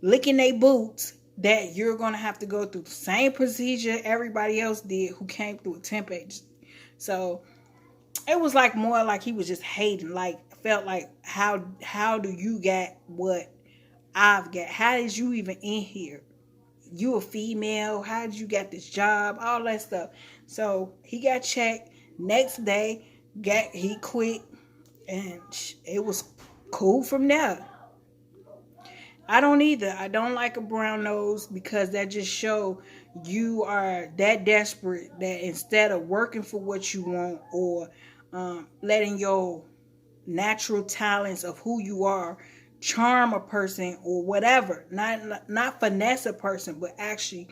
licking their boots, that you're gonna have to go through the same procedure everybody else did who came through a temp agency. So it was like more like he was just hating. Like, felt like how do you get what I've got? How did you even in here? You a female? How did you get this job? All that stuff. So he got checked. Next day, he quit, and it was cool from there. I don't either. I don't like a brown nose because that just show you are that desperate that instead of working for what you want or letting your natural talents of who you are charm a person or whatever, not finesse a person, but actually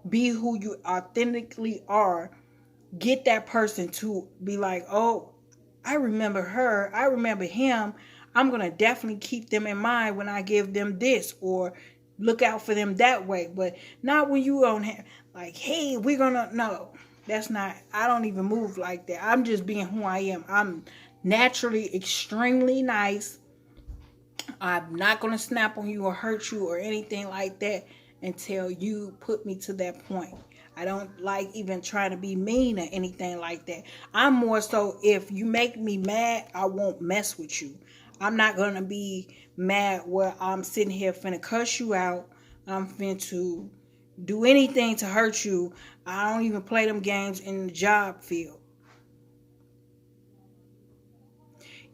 be who you authentically are, get that person to be like, oh, I remember her, I remember him, I'm going to definitely keep them in mind when I give them this, or look out for them that way. But not when you don't have, like, hey, we're going to, no, that's not, I don't even move like that. I'm just being who I am. I'm naturally extremely nice. I'm not going to snap on you or hurt you or anything like that until you put me to that point. I don't like even trying to be mean or anything like that. I'm more so, if you make me mad, I won't mess with you. I'm not going to be mad where I'm sitting here finna cuss you out. I'm finna to do anything to hurt you. I don't even play them games in the job field.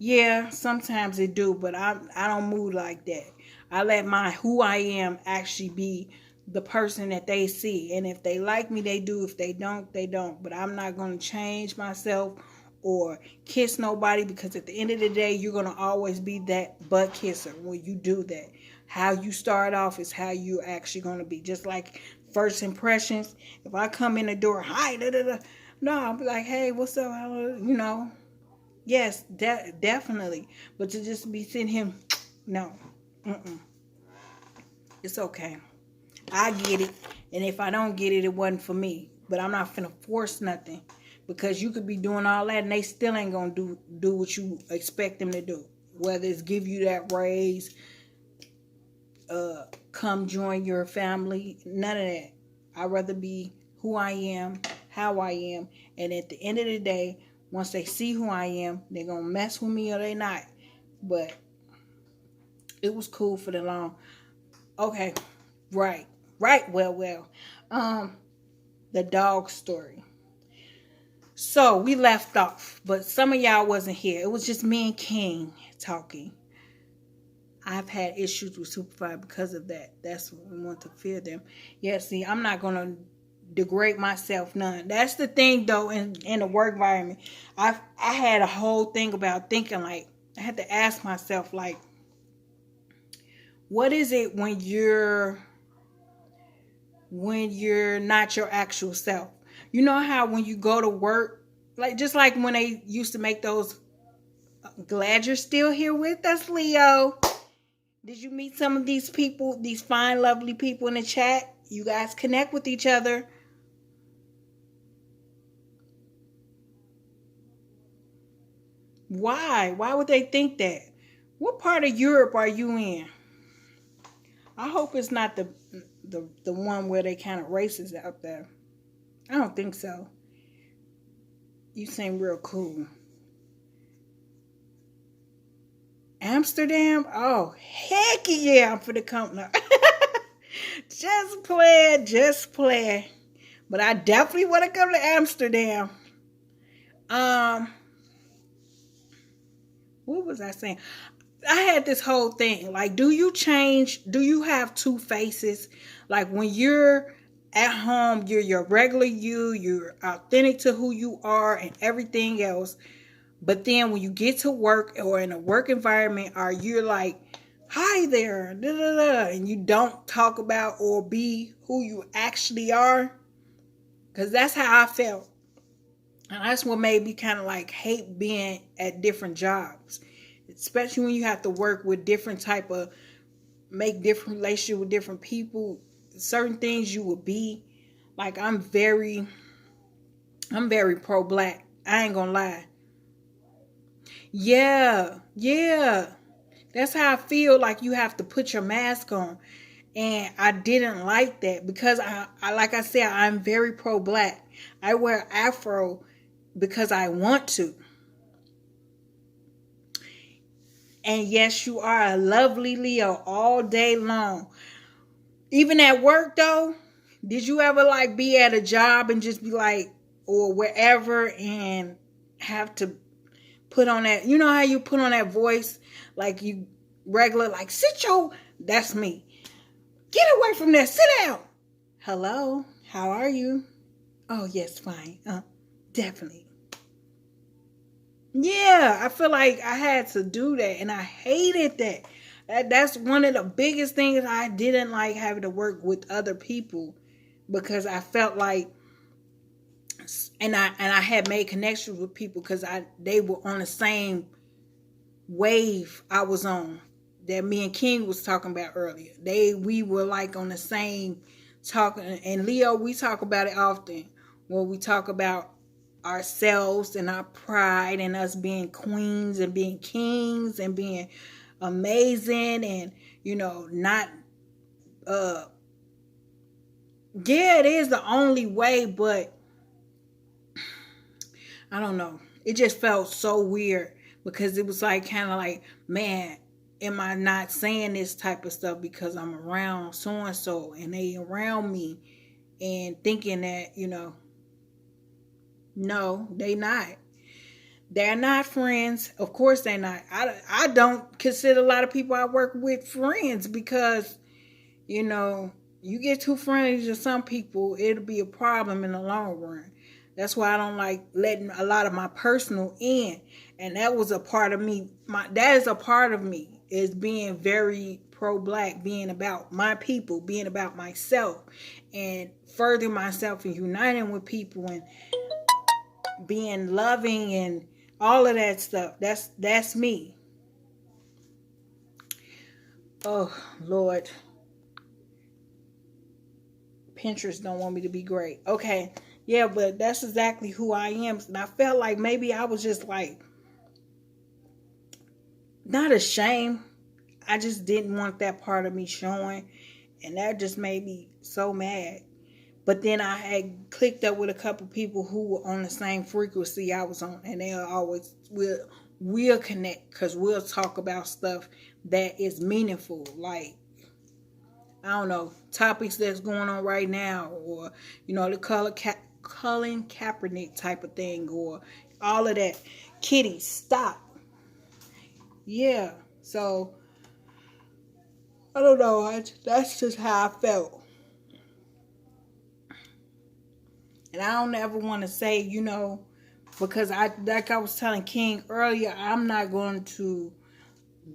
Yeah, sometimes it do, but I don't move like that. I let my who I am actually be the person that they see. And if they like me, they do. If they don't, they don't. But I'm not gonna change myself or kiss nobody, because at the end of the day you're gonna always be that butt kisser when you do that. How you start off is how you actually gonna be. Just like first impressions. If I come in the door, hi, da da da, no, I'll be like, hey, what's up? You know, yes, definitely. But to just be sitting here, no, mm-mm. It's okay. I get it, and if I don't get it, it wasn't for me. But I'm not finna force nothing, because you could be doing all that and they still ain't gonna do what you expect them to do. Whether it's give you that raise, come join your family, none of that. I'd rather be who I am, how I am, and at the end of the day, once they see who I am, they're gonna mess with me or they not. But it was cool for the long. Okay, right, right. Well. Um, the dog story. So we left off, but some of y'all wasn't here. It was just me and King talking. I've had issues with Superfly because of that. That's what we want to fear them. Yeah, see, I'm not gonna degrade myself none. That's the thing though, in the work environment. I had a whole thing about thinking, like, I had to ask myself, like, what is it when you're not your actual self? You know how when you go to work, like just like when they used to make those, glad you're still here with us, Leo. Did you meet some of these people, these fine, lovely people in the chat? You guys connect with each other. Why? Why would they think that? What part of Europe are you in? I hope it's not the one where they kind of racist out there. I don't think so. You seem real cool. Amsterdam? Oh, heck yeah, I'm for the company. Just play. But I definitely want to come to Amsterdam. Um, what was I saying? I had this whole thing. Like, do you have two faces? Like when you're at home, you're your regular you're authentic to who you are and everything else. But then when you get to work or in a work environment, are you like, hi there, da, da, da, and you don't talk about or be who you actually are? Because that's how I felt. And that's what made me kind of like hate being at different jobs. Especially when you have to work with different type of, make different relationship with different people. Certain things you will be. Like I'm very pro black. I ain't gonna lie. Yeah. That's how I feel, like you have to put your mask on. And I didn't like that because I like I said, I'm very pro black. I wear afro because I want to. And yes, you are a lovely Leo all day long. Even at work though, did you ever like be at a job and just be like, or wherever, and have to put on that, you know how you put on that voice like you regular, like sit your, that's me. Get away from there. Sit down. Hello. How are you? Oh, yes, fine. Definitely. Yeah, I feel like I had to do that and I hated that. That's one of the biggest things I didn't like, having to work with other people, because I felt like, and I had made connections with people because they were on the same wave I was on, that me and King was talking about earlier. We were like on the same talking, and Leo, we talk about it often when we talk about ourselves and our pride and us being queens and being kings and being amazing, and not uh yeah, it is the only way, but I don't know. It just felt so weird because it was like kind of like, man, am I not saying this type of stuff because I'm around so and so and they around me, and thinking that, no, they not. They're not friends. Of course they're not. I don't consider a lot of people I work with friends because, you know, you get too friendly to some people, it'll be a problem in the long run. That's why I don't like letting a lot of my personal in. And that was a part of me. That is a part of me, is being very pro-black, being about my people, being about myself, and furthering myself and uniting with people and being loving and all of that stuff. That's me. Oh Lord. Pinterest don't want me to be great. Okay. Yeah, but that's exactly who I am. And I felt like maybe I was just like not ashamed. I just didn't want that part of me showing. And that just made me so mad. But then I had clicked up with a couple people who were on the same frequency I was on. And they'll always, we'll connect because we'll talk about stuff that is meaningful. Like, I don't know, topics that's going on right now. Or, you know, the Colin Kaepernick type of thing. Or all of that. Kitty, stop. Yeah. So, I don't know. That's just how I felt. And I don't ever want to say, you know, because like I was telling King earlier, I'm not going to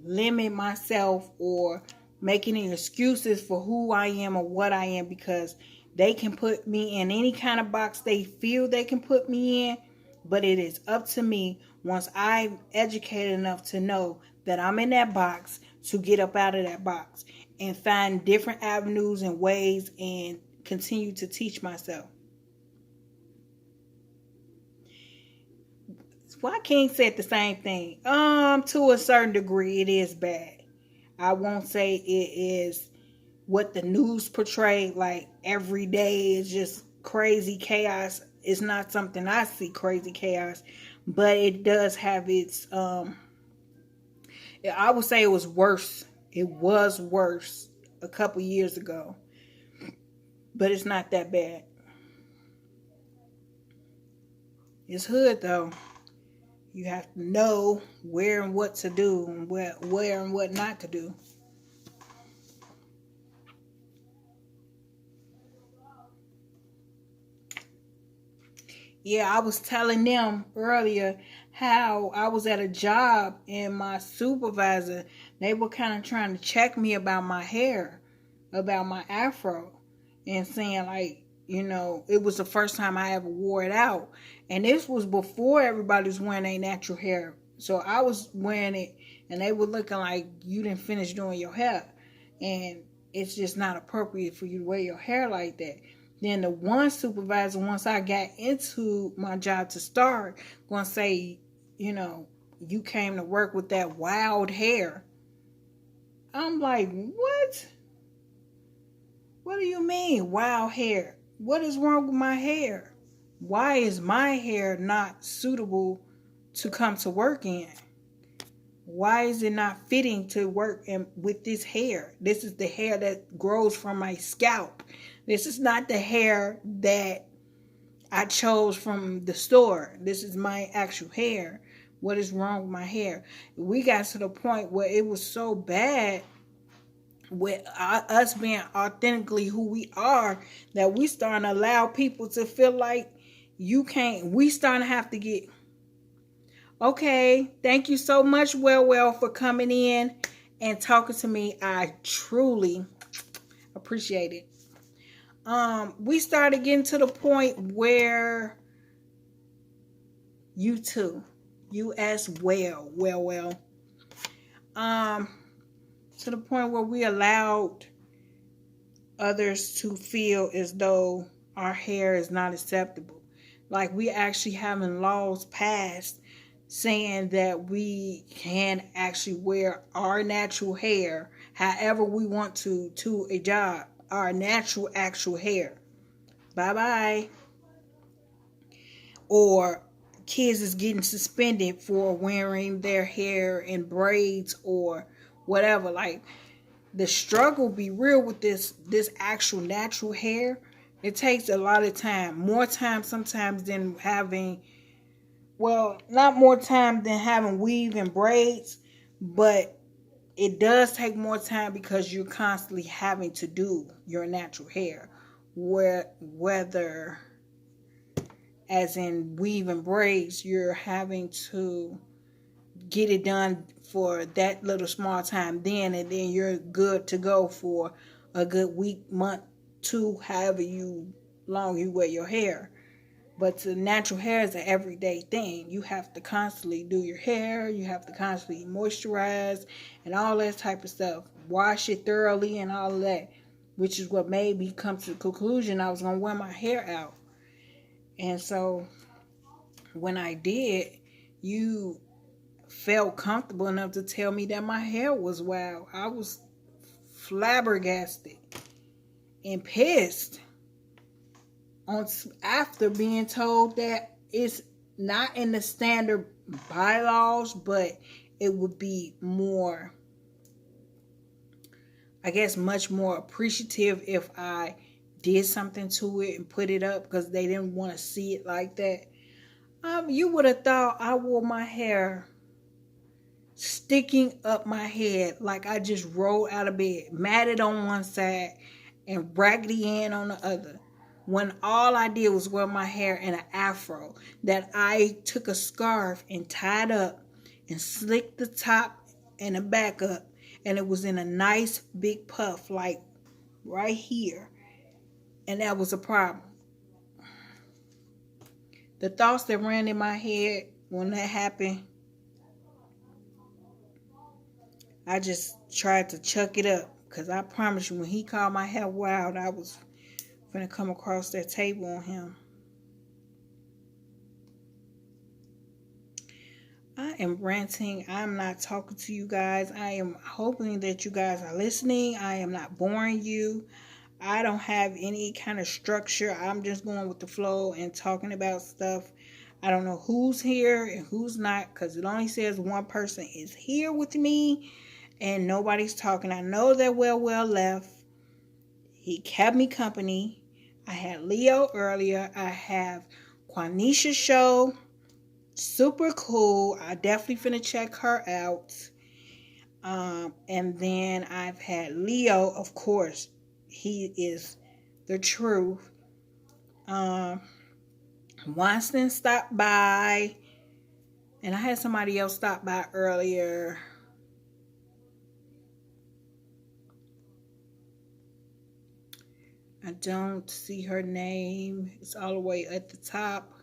limit myself or make any excuses for who I am or what I am, because they can put me in any kind of box they feel they can put me in. But it is up to me, once I'm educated enough to know that I'm in that box, to get up out of that box and find different avenues and ways and continue to teach myself. Why King said the same thing? To a certain degree, it is bad. I won't say it is what the news portray, like every day is just crazy chaos. It's not something I see, crazy chaos, but it does have its, I would say it was worse. It was worse a couple years ago, but it's not that bad. It's hood though. You have to know where and what to do and where and what not to do. Yeah, I was telling them earlier how I was at a job and my supervisor, they were kind of trying to check me about my hair, about my afro, and saying like, you know, it was the first time I ever wore it out. And this was before everybody was wearing their natural hair. So I was wearing it and they were looking like you didn't finish doing your hair. And it's just not appropriate for you to wear your hair like that. Then the one supervisor, once I got into my job to start, gonna say, you know, you came to work with that wild hair. I'm like, what? What do you mean, wild hair? What is wrong with my hair? Why is my hair not suitable to come to work in? Why is it not fitting to work with this hair? This is the hair that grows from my scalp. This is not the hair that I chose from the store. This is my actual hair. What is wrong with my hair? We got to the point where it was so bad with us being authentically who we are, that we starting to allow people to feel like you can't. We starting to have to get, okay, thank you so much, well, for coming in and talking to me. I truly appreciate it. We started getting to the point where you too, you as well, to the point where we allowed others to feel as though our hair is not acceptable. Like we actually having laws passed saying that we can actually wear our natural hair however we want to a job. Our natural actual hair. Bye-bye. Or kids is getting suspended for wearing their hair in braids or whatever. Like the struggle be real with this actual natural hair. It takes a lot of time, more time sometimes than having well, not more time than having weave and braids, but it does take more time because you're constantly having to do your natural hair. Whether as in weave and braids, you're having to get it done for that little small time then, and then you're good to go for a good week, month, two, however long you wear your hair. But the natural hair is an everyday thing. You have to constantly do your hair. You have to constantly moisturize and all that type of stuff. Wash it thoroughly and all of that, which is what made me come to the conclusion I was going to wear my hair out. And so when I did, you felt comfortable enough to tell me that my hair was wild. I was flabbergasted and pissed after being told that it's not in the standard bylaws, but it would be more, I guess, much more appreciative if I did something to it and put it up, because they didn't want to see it like that. You would have thought I wore my hair sticking up my head like I just rolled out of bed, matted on one side and raggedy end on the other, when all I did was wear my hair in an afro that I took a scarf and tied up and slicked the top and the back up, and it was in a nice big puff like right here, and that was a problem. The thoughts that ran in my head when that happened, I just tried to chuck it up, because I promise you, when he called my hair wild, I was gonna come across that table on him. I am ranting. I'm not talking to you guys. I am hoping that you guys are listening. I am not boring you. I don't have any kind of structure. I'm just going with the flow and talking about stuff. I don't know who's here and who's not, because it only says one person is here with me and nobody's talking. I know that Well left. He kept me company. I had Leo earlier. I have Quanisha show. Super cool. I definitely finna check her out. And then I've had Leo, of course. He is the truth. Winston stopped by. And I had somebody else stop by earlier. I don't see her name. It's all the way at the top.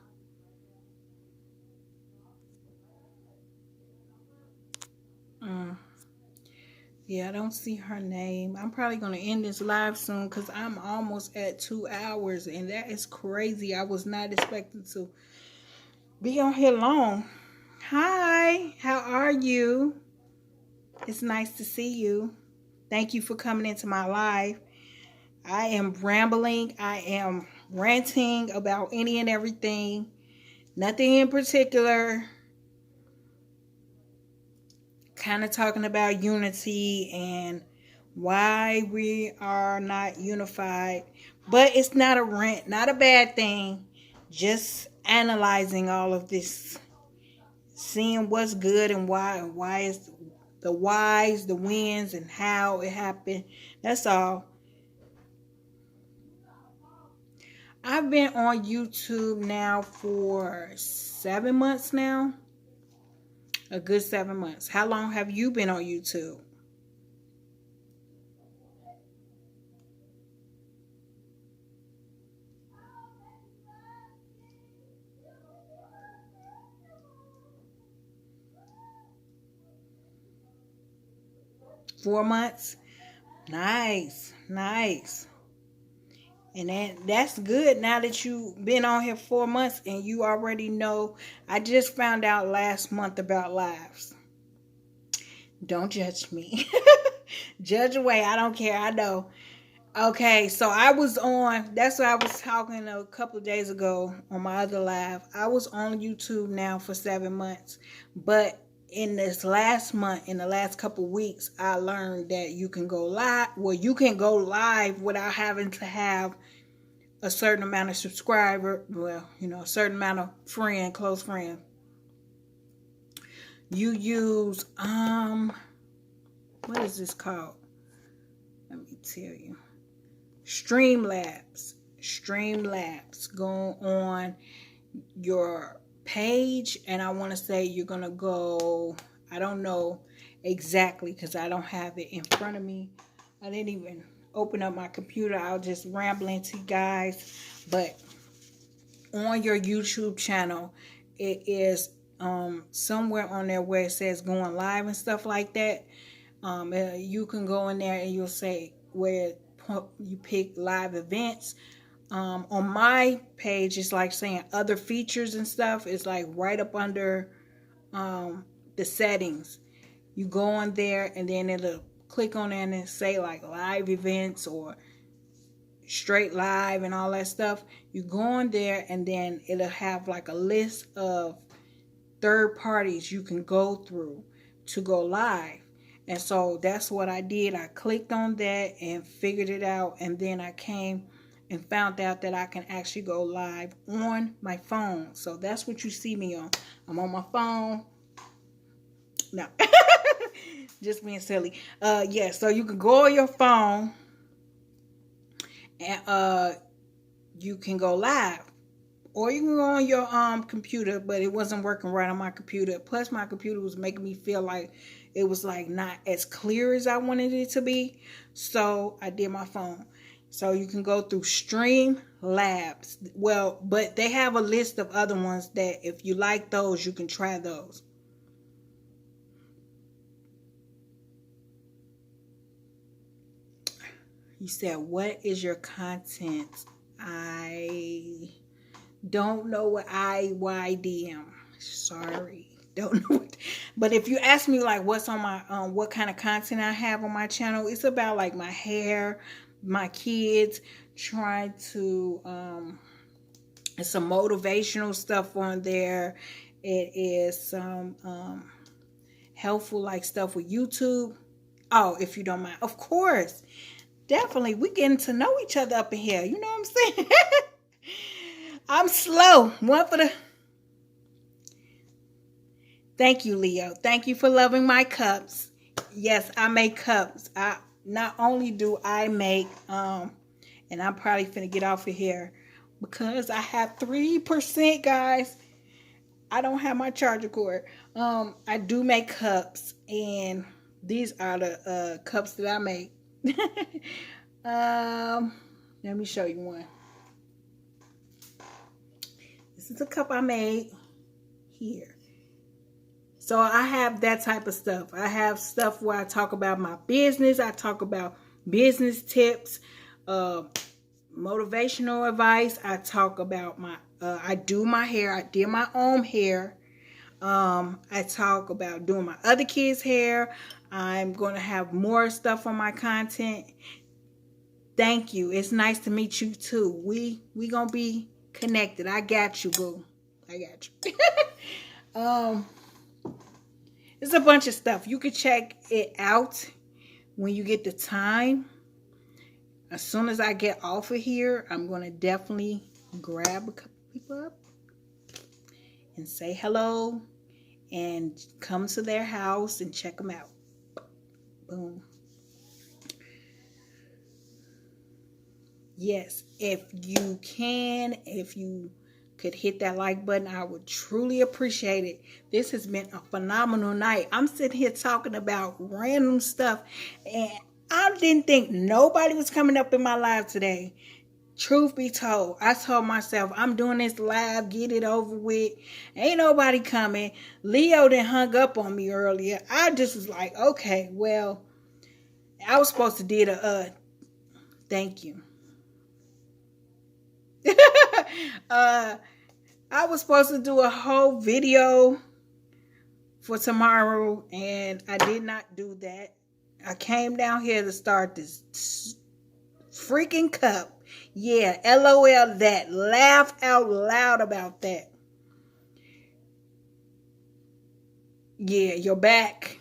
Yeah, I don't see her name. I'm probably going to end this live soon because I'm almost at 2 hours, and that is crazy. I was not expecting to be on here long. Hi, how are you? It's nice to see you. Thank you for coming into my live. I am rambling. I am ranting about any and everything. Nothing in particular. Kind of talking about unity and why we are not unified. But it's not a rant, not a bad thing. Just analyzing all of this. Seeing what's good and why is the whys, the wins, and how it happened. That's all. I've been on YouTube now for 7 months now. A good 7 months. How long have you been on YouTube? Four months? Nice. And that's good now that you've been on here 4 months and you already know. I just found out last month about lives. Don't judge me. Judge away. I don't care. I know. Okay, so I was on, that's what I was talking a couple of days ago on my other live. I was on YouTube now for 7 months. But in this last month, in the last couple of weeks, I learned that you can go live. Well, you can go live without having to have a certain amount of subscriber. Well, a certain amount of close friend. you use, what is this called? Let me tell you. Streamlabs. Streamlabs. Go on your page, and I want to say you're going to go, I don't know exactly because I don't have it in front of me. I didn't even open up my computer. I'll just rambling to you guys. But on your YouTube channel, it is somewhere on there where it says going live and stuff like that. You can go in there and you'll say where you pick live events. On my page, it's like saying other features and stuff. It's like right up under the settings. You go on there and then it'll click on it and say like live events or straight live and all that stuff. You go on there and then it'll have like a list of third parties you can go through to go live. And so that's what I did. I clicked on that and figured it out, and then I came and found out that I can actually go live on my phone. So that's what you see me on. I'm on my phone. No. Just being silly. Yeah, so you can go on your phone and you can go live. Or you can go on your computer, but it wasn't working right on my computer. Plus my computer was making me feel like it was like not as clear as I wanted it to be. So I did my phone. So you can go through Streamlabs. Well, but they have a list of other ones that if you like those, you can try those. You said, what is your content? I don't know what IYDM. Sorry. Don't know. But if you ask me like what's on my what kind of content I have on my channel, it's about like my hair, my kids, trying to it's some motivational stuff on there. It is some helpful like stuff with YouTube. Oh, if you don't mind. Of course. Definitely. We getting to know each other up in here. You know what I'm saying? I'm slow. One for the... Thank you, Leo. Thank you for loving my cups. Yes, I make cups. I not only do I make, and I'm probably finna get off of here because I have 3%, guys. I don't have my charger cord. I do make cups, and these are the cups that I make. Let me show you one. This is a cup I made here. So I have that type of stuff. I have stuff where I talk about my business. I talk about business tips, motivational advice. I talk about my, I do my hair. I did my own hair. I talk about doing my other kids' hair. I'm going to have more stuff on my content. Thank you. It's nice to meet you too. We going to be connected. I got you, boo. I got you. It's a bunch of stuff. You can check it out when you get the time. As soon as I get off of here, I'm going to definitely grab a couple people up and say hello and come to their house and check them out. Boom. Yes, if you can, if you could hit that like button, I would truly appreciate it. This has been a phenomenal night. I'm sitting here talking about random stuff, and I didn't think nobody was coming up in my live today. Truth be told, I told myself, I'm doing this live, get it over with. Ain't nobody coming. Leo done hung up on me earlier. I just was like, okay, well, I was supposed to did a thank you. I was supposed to do a whole video for tomorrow, and I did not do that. I came down here to start this freaking cup. Yeah, LOL that. Laugh out loud about that. Yeah, you're back.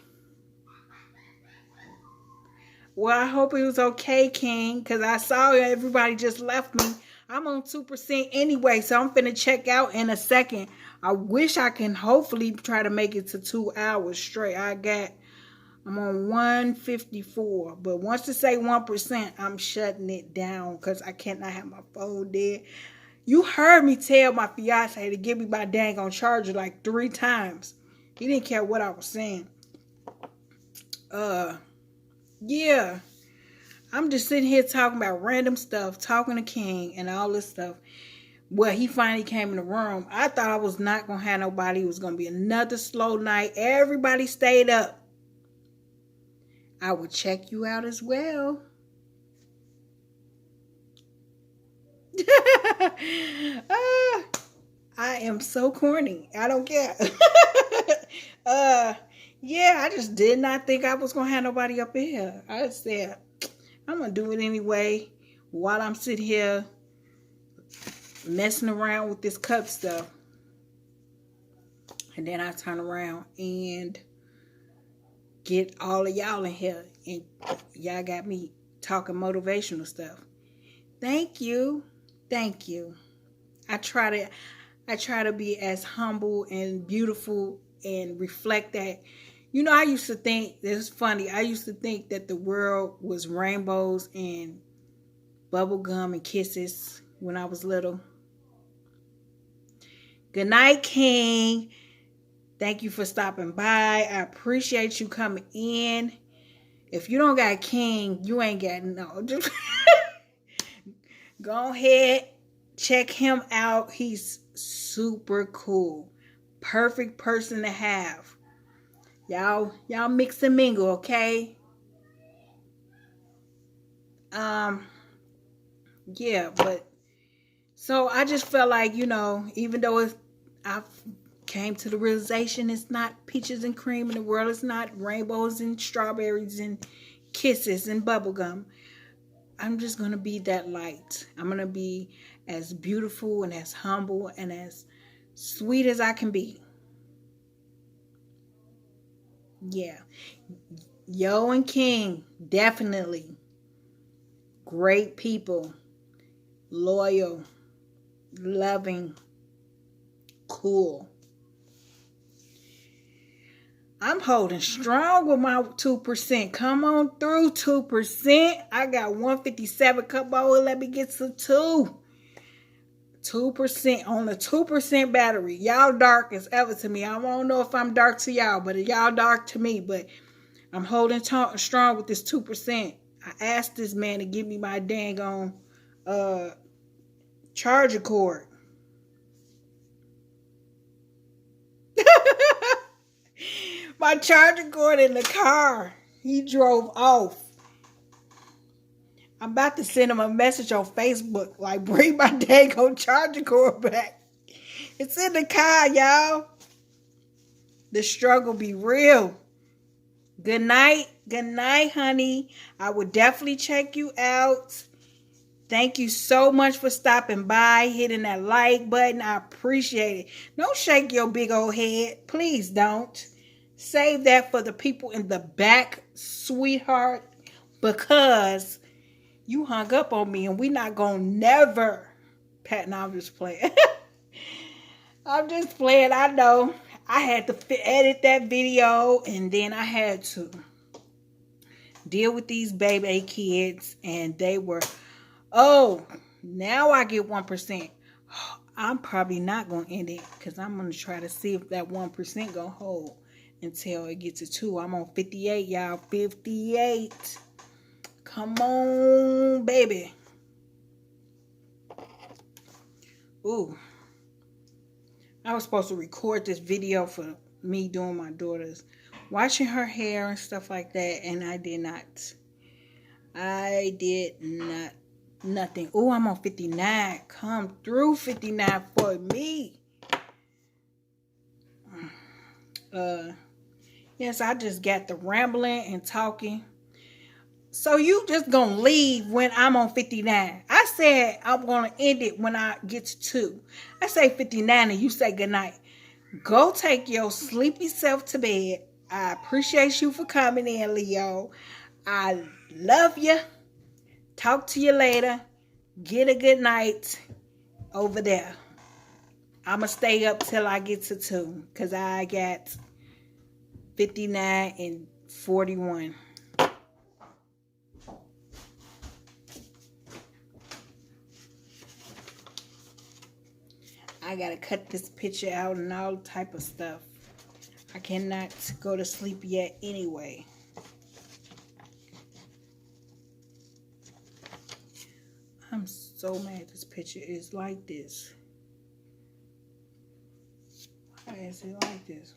Well, I hope it was okay, King, because I saw everybody just left me. I'm on 2% anyway, so I'm finna check out in a second. I wish I can hopefully try to make it to 2 hours straight. I'm on 154, but once it say 1%, I'm shutting it down because I cannot have my phone dead. You heard me tell my fiance to give me my dang on charger like 3 times. He didn't care what I was saying. Yeah. I'm just sitting here talking about random stuff, talking to King and all this stuff. Well, he finally came in the room. I thought I was not going to have nobody. It was going to be another slow night. Everybody stayed up. I will check you out as well. I am so corny. I don't care. Yeah, I just did not think I was going to have nobody up in here. I said, I'm going to do it anyway while I'm sitting here messing around with this cup stuff. And then I turn around and get all of y'all in here. And y'all got me talking motivational stuff. Thank you. Thank you. I try to be as humble and beautiful and reflect that. You know, I used to think, it's funny, I used to think that the world was rainbows and bubble gum and kisses when I was little. Good night, King. Thank you for stopping by. I appreciate you coming in. If you don't got King, you ain't got no. Go ahead, check him out. He's super cool. Perfect person to have. Y'all mix and mingle, okay? Yeah, but so I just felt like, you know, even though I came to the realization it's not peaches and cream in the world, it's not rainbows and strawberries and kisses and bubblegum. I'm just going to be that light. I'm going to be as beautiful and as humble and as sweet as I can be. Yeah. Yo and King, definitely. Great people. Loyal. Loving. Cool. I'm holding strong with my 2%. Come on through, 2%. I got 157. Come on, let me get to 2. 2% on the 2% battery. Y'all dark as ever to me. I don't know if I'm dark to y'all, but y'all dark to me. But I'm holding strong with this 2%. I asked this man to give me my dang on charger cord. My charger cord in the car. He drove off. I'm about to send him a message on Facebook, like, bring my dang on charger cord back. It's in the car, y'all. The struggle be real. Good night. Good night, honey. I will definitely check you out. Thank you so much for stopping by, hitting that like button. I appreciate it. Don't shake your big old head. Please don't. Save that for the people in the back, sweetheart, because you hung up on me and we not gonna never. Pat, now I'm just playing. I'm just playing. I know. I had to edit that video and then I had to deal with these baby kids and they were, oh, now I get 1%. I'm probably not gonna end it because I'm gonna try to see if that 1% gonna hold until it gets to 2. I'm on 58, y'all. 58. Come on, baby. Ooh. I was supposed to record this video for me doing my daughter's, washing her hair and stuff like that, and I did not. I did not. Nothing. Ooh, I'm on 59. Come through 59 for me. Yes, I just got the rambling and talking. So you just gonna leave when I'm on 59. I said I'm gonna end it when I get to 2. I say 59 and you say goodnight. Go take your sleepy self to bed. I appreciate you for coming in, Leo. I love you. Talk to you later. Get a good night over there. I'ma stay up till I get to 2 because I got 59 and 41. I gotta cut this picture out and all type of stuff. I cannot go to sleep yet anyway. I'm so mad this picture is like this. Why is it like this?